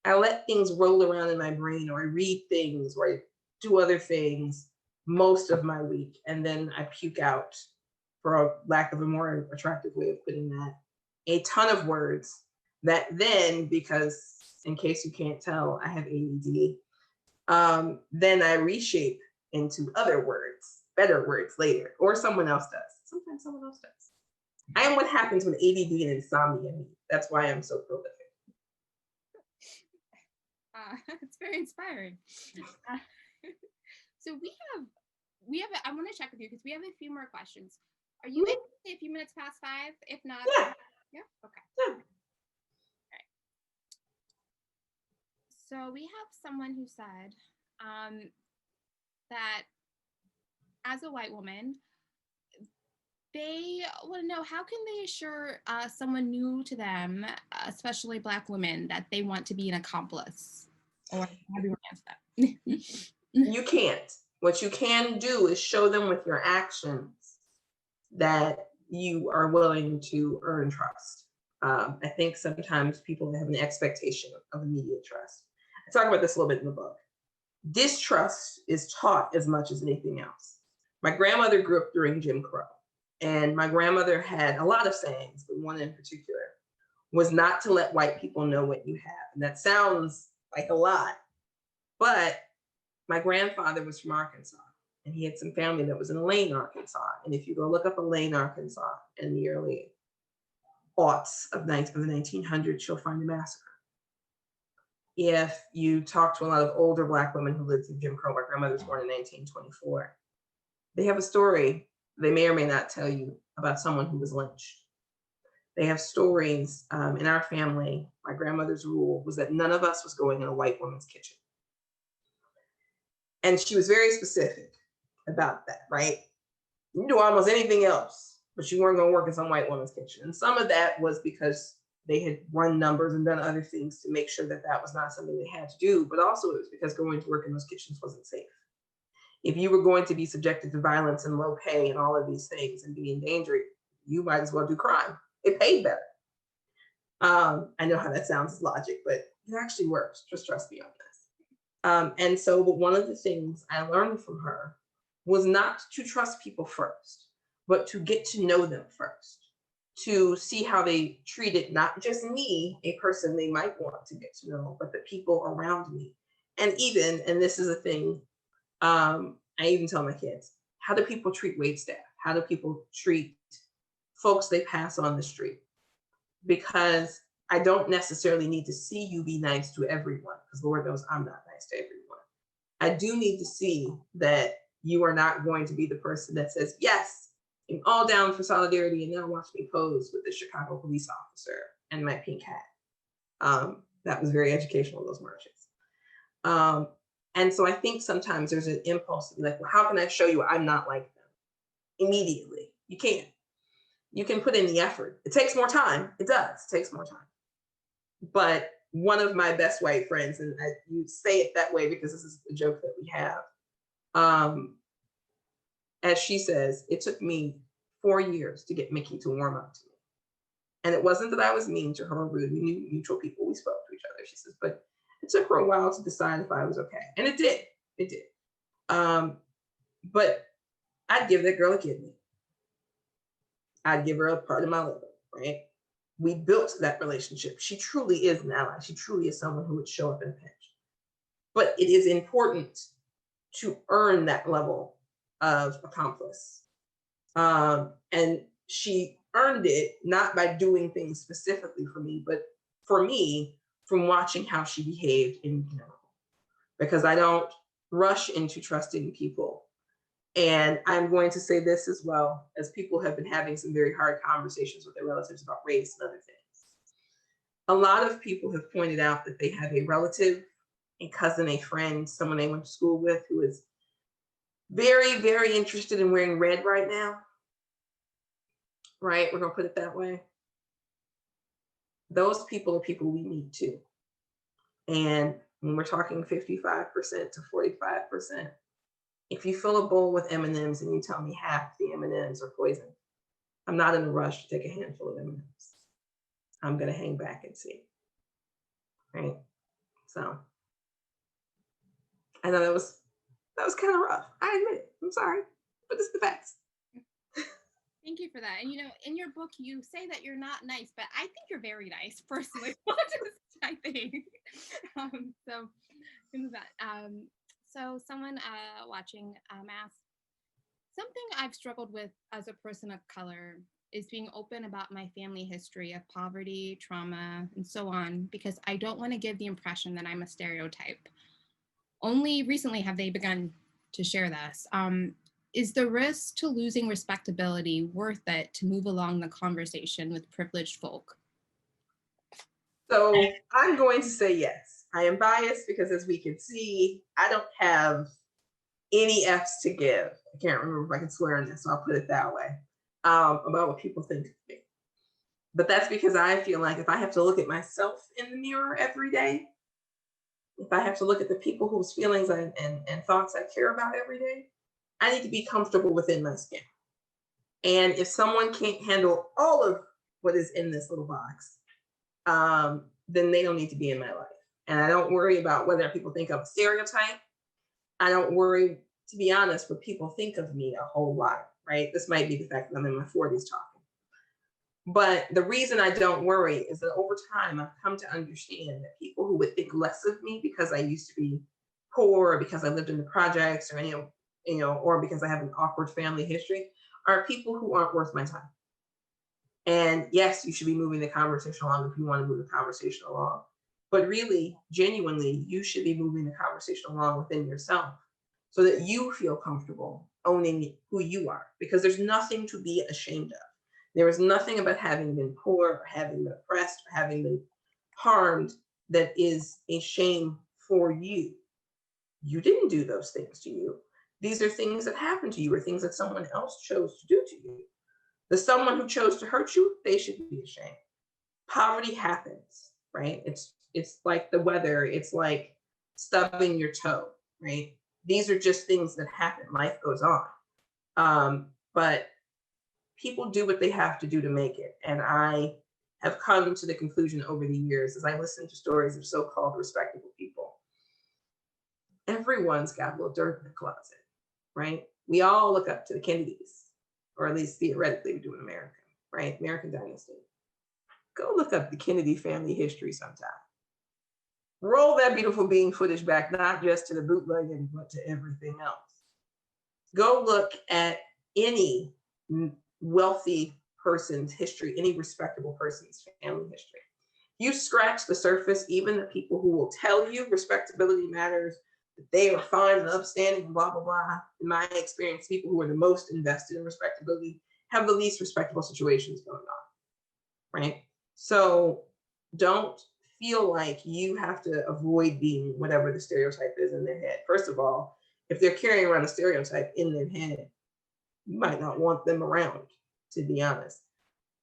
I let things roll around in my brain, or I read things, or I do other things most of my week, and then I puke out for a lack of a more attractive way of putting that, a ton of words that then, because in case you can't tell, I have ADD, then I reshape into other words, better words later, or someone else does. Sometimes someone else does. I am what happens when ADD and insomnia meet. That's why I'm so prolific. It's very inspiring. So we have. I want to check with you because we have a few more questions. Are you able to say a few minutes past 5? If not, Yeah. Okay. Yeah. All right. So we have someone who said that as a white woman, they want to know how can they assure someone new to them, especially Black women, that they want to be an accomplice? Or how do you answer that? You can't. What you can do is show them with your actions that you are willing to earn trust. I think sometimes people have an expectation of immediate trust. I talk about this a little bit in the book. Distrust is taught as much as anything else. My grandmother grew up during Jim Crow, and my grandmother had a lot of sayings, but one in particular was not to let white people know what you have. And that sounds like a lot, but my grandfather was from Arkansas, and he had some family that was in Elaine, Arkansas. And if you go look up Elaine, Arkansas in the early aughts of the 1900s, you'll find a massacre. If you talk to a lot of older Black women who lived through Jim Crow, my grandmother was born in 1924, they have a story they may or may not tell you about someone who was lynched. They have stories in our family. My grandmother's rule was that none of us was going in a white woman's kitchen. And she was very specific about that, right? You can do almost anything else, but you weren't going to work in some white woman's kitchen. And some of that was because they had run numbers and done other things to make sure that that was not something they had to do. But also it was because going to work in those kitchens wasn't safe. If you were going to be subjected to violence and low pay and all of these things and be in danger, you might as well do crime. It paid better. I know how that sounds as logic, but it actually works. Just trust me on this. And so, but one of the things I learned from her was not to trust people first, but to get to know them first, to see how they treated not just me, a person they might want to get to know, but the people around me. And even, and this is a thing, I even tell my kids, how do people treat waitstaff? How do people treat folks they pass on the street? Because I don't necessarily need to see you be nice to everyone, because Lord knows I'm not nice to everyone. I do need to see that you are not going to be the person that says, yes, I'm all down for solidarity, and now watch me pose with the Chicago police officer and my pink hat. That was very educational, those marches. And so I think sometimes there's an impulse to be like, well, how can I show you I'm not like them? Immediately. You can't. You can put in the effort. It takes more time. It does. It takes more time. But one of my best white friends, and you say it that way because this is the joke that we have, as she says, it took me 4 years to get Mikki to warm up to me. And it wasn't that I was mean to her or rude. We knew mutual people. We spoke to each other. She says, but it took her a while to decide if I was okay. And it did. It did. But I'd give that girl a kidney. I'd give her a part of my liver, right? We built that relationship. She truly is an ally. She truly is someone who would show up in a pinch. But it is important to earn that level of accomplice. And she earned it not by doing things specifically for me, but for me, from watching how she behaved in general. Because I don't rush into trusting people. And I'm going to say this as well, as people have been having some very hard conversations with their relatives about race and other things. A lot of people have pointed out that they have a relative, a cousin, a friend, someone they went to school with who is very, very interested in wearing red right now. Right? We're going to put it that way. Those people are people we need too. And when we're talking 55% to 45%, if you fill a bowl with M&Ms and you tell me half the M&Ms are poison, I'm not in a rush to take a handful of M&Ms. I'm going to hang back and see. Right? So I know that was kind of rough. I admit it. I'm sorry, but it's the facts. Thank you for that. And in your book, you say that you're not nice, but I think you're very nice, personally. I think. So, so someone watching asked, something I've struggled with as a person of color is being open about my family history of poverty, trauma, and so on, because I don't want to give the impression that I'm a stereotype. Only recently have they begun to share this. Is the risk to losing respectability worth it to move along the conversation with privileged folk? So I'm going to say yes. I am biased because, as we can see, I don't have any F's to give. I can't remember if I can swear in this, so I'll put it that way, about what people think of me. But that's because I feel like if I have to look at myself in the mirror every day, if I have to look at the people whose feelings and thoughts I care about every day, I need to be comfortable within my skin. And if someone can't handle all of what is in this little box, then they don't need to be in my life. And I don't worry about whether people think I'm a stereotype. I don't worry, to be honest, what people think of me a whole lot, right? This might be the fact that I'm in my 40s talking. But the reason I don't worry is that over time, I've come to understand that people who would think less of me because I used to be poor, or because I lived in the projects, or or because I have an awkward family history, are people who aren't worth my time. And yes, you should be moving the conversation along if you want to move the conversation along. But really, genuinely, you should be moving the conversation along within yourself so that you feel comfortable owning who you are, because there's nothing to be ashamed of. There is nothing about having been poor, or having been oppressed, or having been harmed that is a shame for you. You didn't do those things to you. These are things that happened to you, or things that someone else chose to do to you. The someone who chose to hurt you, they should be ashamed. Poverty happens, right? It's like the weather. It's like stubbing your toe, right? These are just things that happen. Life goes on. But people do what they have to do to make it. And I have come to the conclusion over the years, as I listen to stories of so-called respectable people, everyone's got a little dirt in the closet, right? We all look up to the Kennedys, or at least theoretically we do in America, right? American Dynasty. Go look up the Kennedy family history sometime. Roll that beautiful being footage back, not just to the bootlegging, but to everything else. Go look at any wealthy person's history, any respectable person's family history. You scratch the surface, even the people who will tell you respectability matters, that they are fine and upstanding, blah, blah, blah. In my experience, people who are the most invested in respectability have the least respectable situations going on, right? So don't feel like you have to avoid being whatever the stereotype is in their head. First of all, if they're carrying around a stereotype in their head, you might not want them around, to be honest.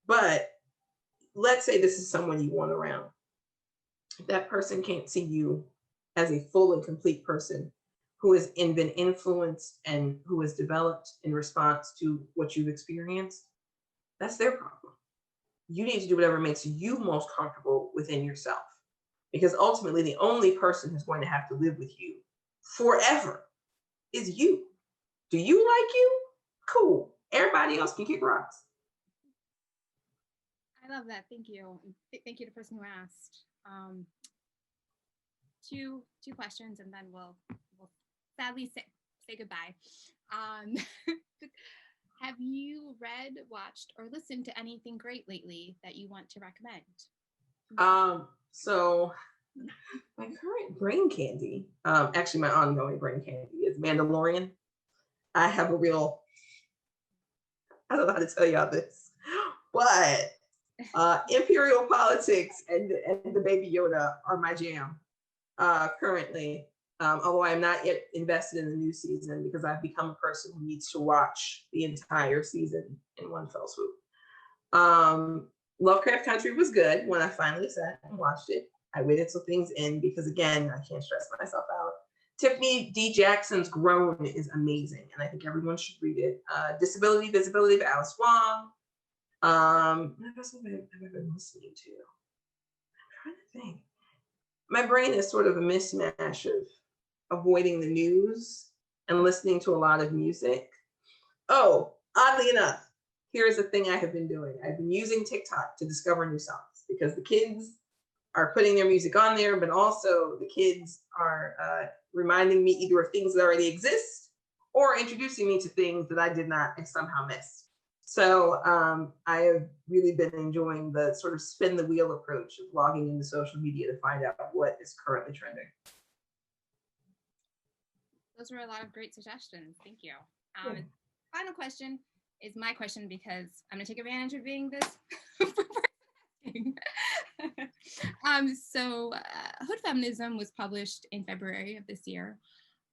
But let's say this is someone you want around. If that person can't see you as a full and complete person who has been influenced and who has developed in response to what you've experienced, that's their problem. You need to do whatever makes you most comfortable within yourself. Because ultimately, the only person who's going to have to live with you forever is you. Do you like you? Cool. Everybody else can kick rocks. I love that. Thank you. Thank you to the person who asked. Two questions, and then we'll sadly say goodbye. Have you read, watched, or listened to anything great lately that you want to recommend? So my current brain candy, actually my ongoing brain candy, is Mandalorian. I have a real, I don't know how to tell y'all this, but Imperial politics and the Baby Yoda are my jam currently. Although I'm not yet invested in the new season because I've become a person who needs to watch the entire season in one fell swoop. Lovecraft Country was good when I finally sat and watched it. I waited till things end because, again, I can't stress myself out. Tiffany D. Jackson's Grown is amazing, and I think everyone should read it. Disability, Visibility by Alice Wong. What else have I been listening to? I'm trying to think. My brain is sort of a mismatch of avoiding the news and listening to a lot of music. Oh, oddly enough, here's the thing I have been doing. I've been using TikTok to discover new songs because the kids are putting their music on there, but also the kids are reminding me either of things that already exist or introducing me to things that I did not and somehow missed. So I have really been enjoying the sort of spin the wheel approach of logging into social media to find out what is currently trending. Those were a lot of great suggestions. Thank you. Final question is my question because I'm going to take advantage of being this. So Hood Feminism was published in February of this year.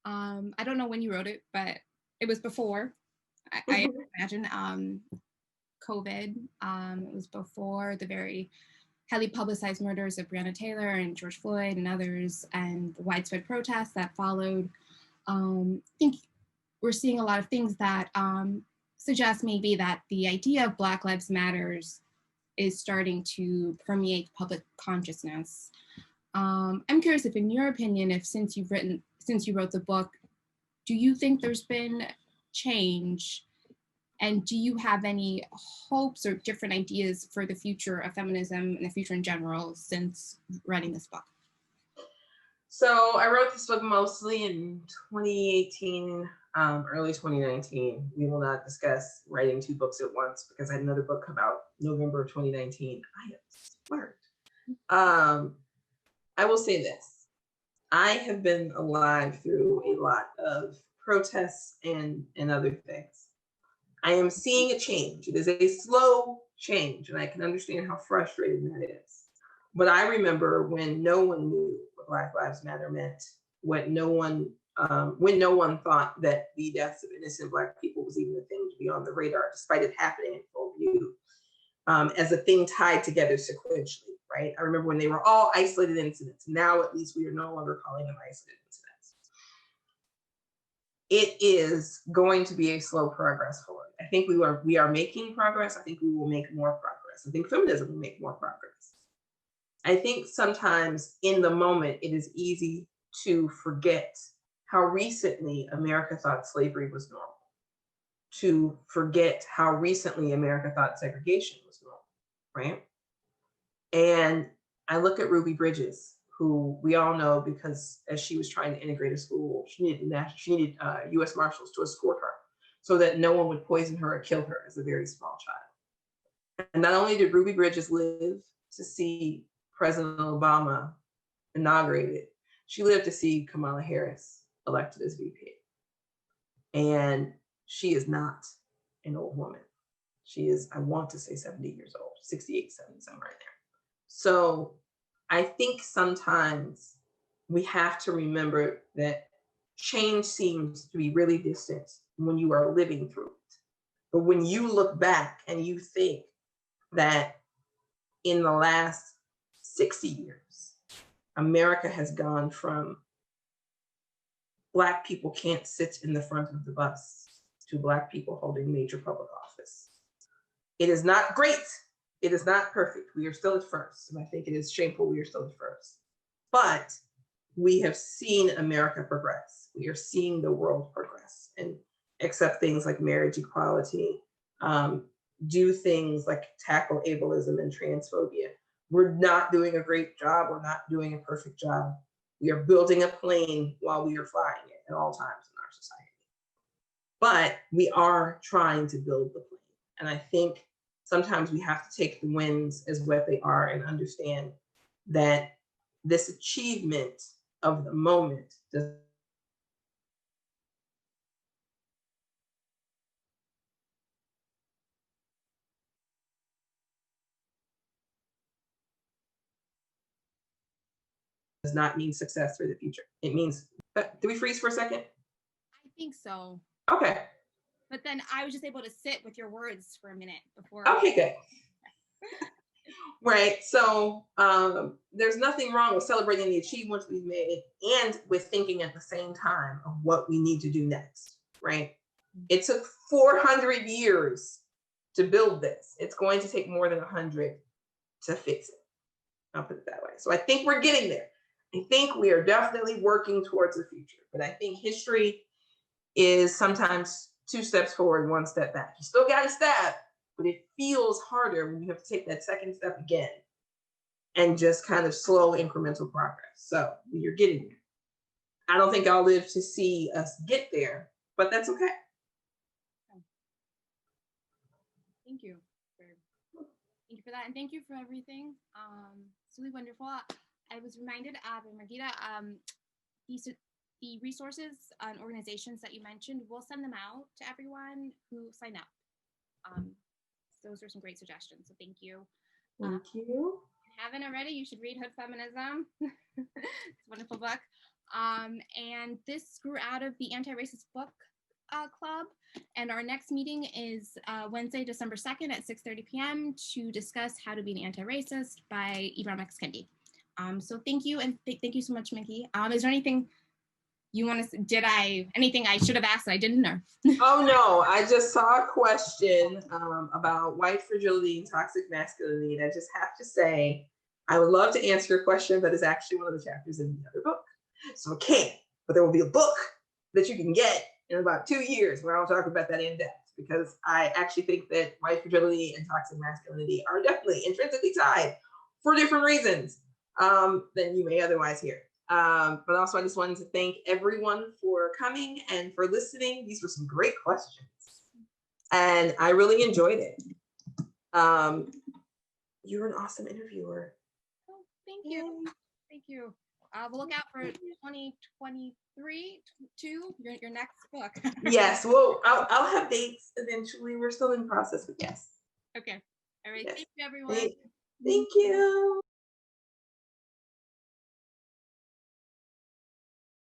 I don't know when you wrote it, but it was before, I imagine, COVID. It was before the very highly publicized murders of Breonna Taylor and George Floyd and others, and the widespread protests that followed. I think we're seeing a lot of things that suggest maybe that the idea of Black Lives Matters is starting to permeate public consciousness. I'm curious if, in your opinion, if since you wrote the book, do you think there's been change, and do you have any hopes or different ideas for the future of feminism and the future in general since writing this book? So I wrote this book mostly in 2018, early 2019. We will not discuss writing 2 books at once because I had another book come out November of 2019. I am smart. I will say this. I have been alive through a lot of protests and other things. I am seeing a change. It is a slow change, and I can understand how frustrating that is. But I remember when no one knew what Black Lives Matter meant, when no one thought that the deaths of innocent Black people was even a thing to be on the radar, despite it happening in full view, as a thing tied together sequentially, right? I remember when they were all isolated incidents. Now, at least, we are no longer calling them isolated incidents. It is going to be a slow progress forward. I think we are making progress. I think we will make more progress. I think feminism will make more progress. I think sometimes in the moment, it is easy to forget how recently America thought slavery was normal, to forget how recently America thought segregation was normal, right? And I look at Ruby Bridges, who we all know because as she was trying to integrate a school, she needed U.S. Marshals to escort her so that no one would poison her or kill her as a very small child. And not only did Ruby Bridges live to see President Obama inaugurated, she lived to see Kamala Harris elected as VP. And she is not an old woman. She is, I want to say 70 years old, 68, 70, somewhere in there. So I think sometimes we have to remember that change seems to be really distant when you are living through it. But when you look back and you think that in the last 60 years, America has gone from Black people can't sit in the front of the bus to Black people holding major public office. It is not great. It is not perfect. We are still at first. And I think it is shameful we are still at first. But we have seen America progress. We are seeing the world progress and accept things like marriage equality, do things like tackle ableism and transphobia. We're not doing a great job. We're not doing a perfect job. We are building a plane while we are flying it at all times in our society. But we are trying to build the plane. And I think sometimes we have to take the wins as what they are and understand that this achievement of the moment does not mean success for the future. It means, do we freeze for a second? I think so. Okay. But then I was just able to sit with your words for a minute before. Okay, good. Right. So there's nothing wrong with celebrating the achievements we've made and with thinking at the same time of what we need to do next. Right. It took 400 years to build this. It's going to take more than 100 to fix it. I'll put it that way. So I think we're getting there. I think we are definitely working towards the future. But I think history is sometimes 2 steps forward, 1 step back. You still got to stab, but it feels harder when you have to take that second step again and just kind of slow incremental progress. So you're getting there. I don't think I'll live to see us get there, but that's okay. Thank you. Thank you for that, and thank you for everything. It's really wonderful. I was reminded of Margita, the resources and organizations that you mentioned, we'll send them out to everyone who signed up. Those are some great suggestions, so thank you. Thank you. If you haven't already, you should read Hood Feminism. It's a wonderful book. And this grew out of the Anti-Racist Book Club, and our next meeting is Wednesday, December 2nd at 6:30 p.m. to discuss How to Be an Anti-Racist by Ibram X. Kendi. So thank you, and thank you so much, Mikki. Is there anything you want to, anything I should have asked that I didn't know? Oh no, I just saw a question about white fragility and toxic masculinity, and I just have to say, I would love to answer your question, but it's actually one of the chapters in the other book. So I can't, but there will be a book that you can get in about 2 years where I'll talk about that in depth, because I actually think that white fragility and toxic masculinity are definitely intrinsically tied for different reasons than you may otherwise hear. But also I just wanted to thank everyone for coming and for listening. These were some great questions and I really enjoyed it. You're an awesome interviewer. Oh, thank you. Yay. Thank you. We'll look out for 2023 to your next book. Yes, well, I'll have dates eventually. We're still in process, but yes. Okay. All right. Yes. Thank you, everyone. Thank you.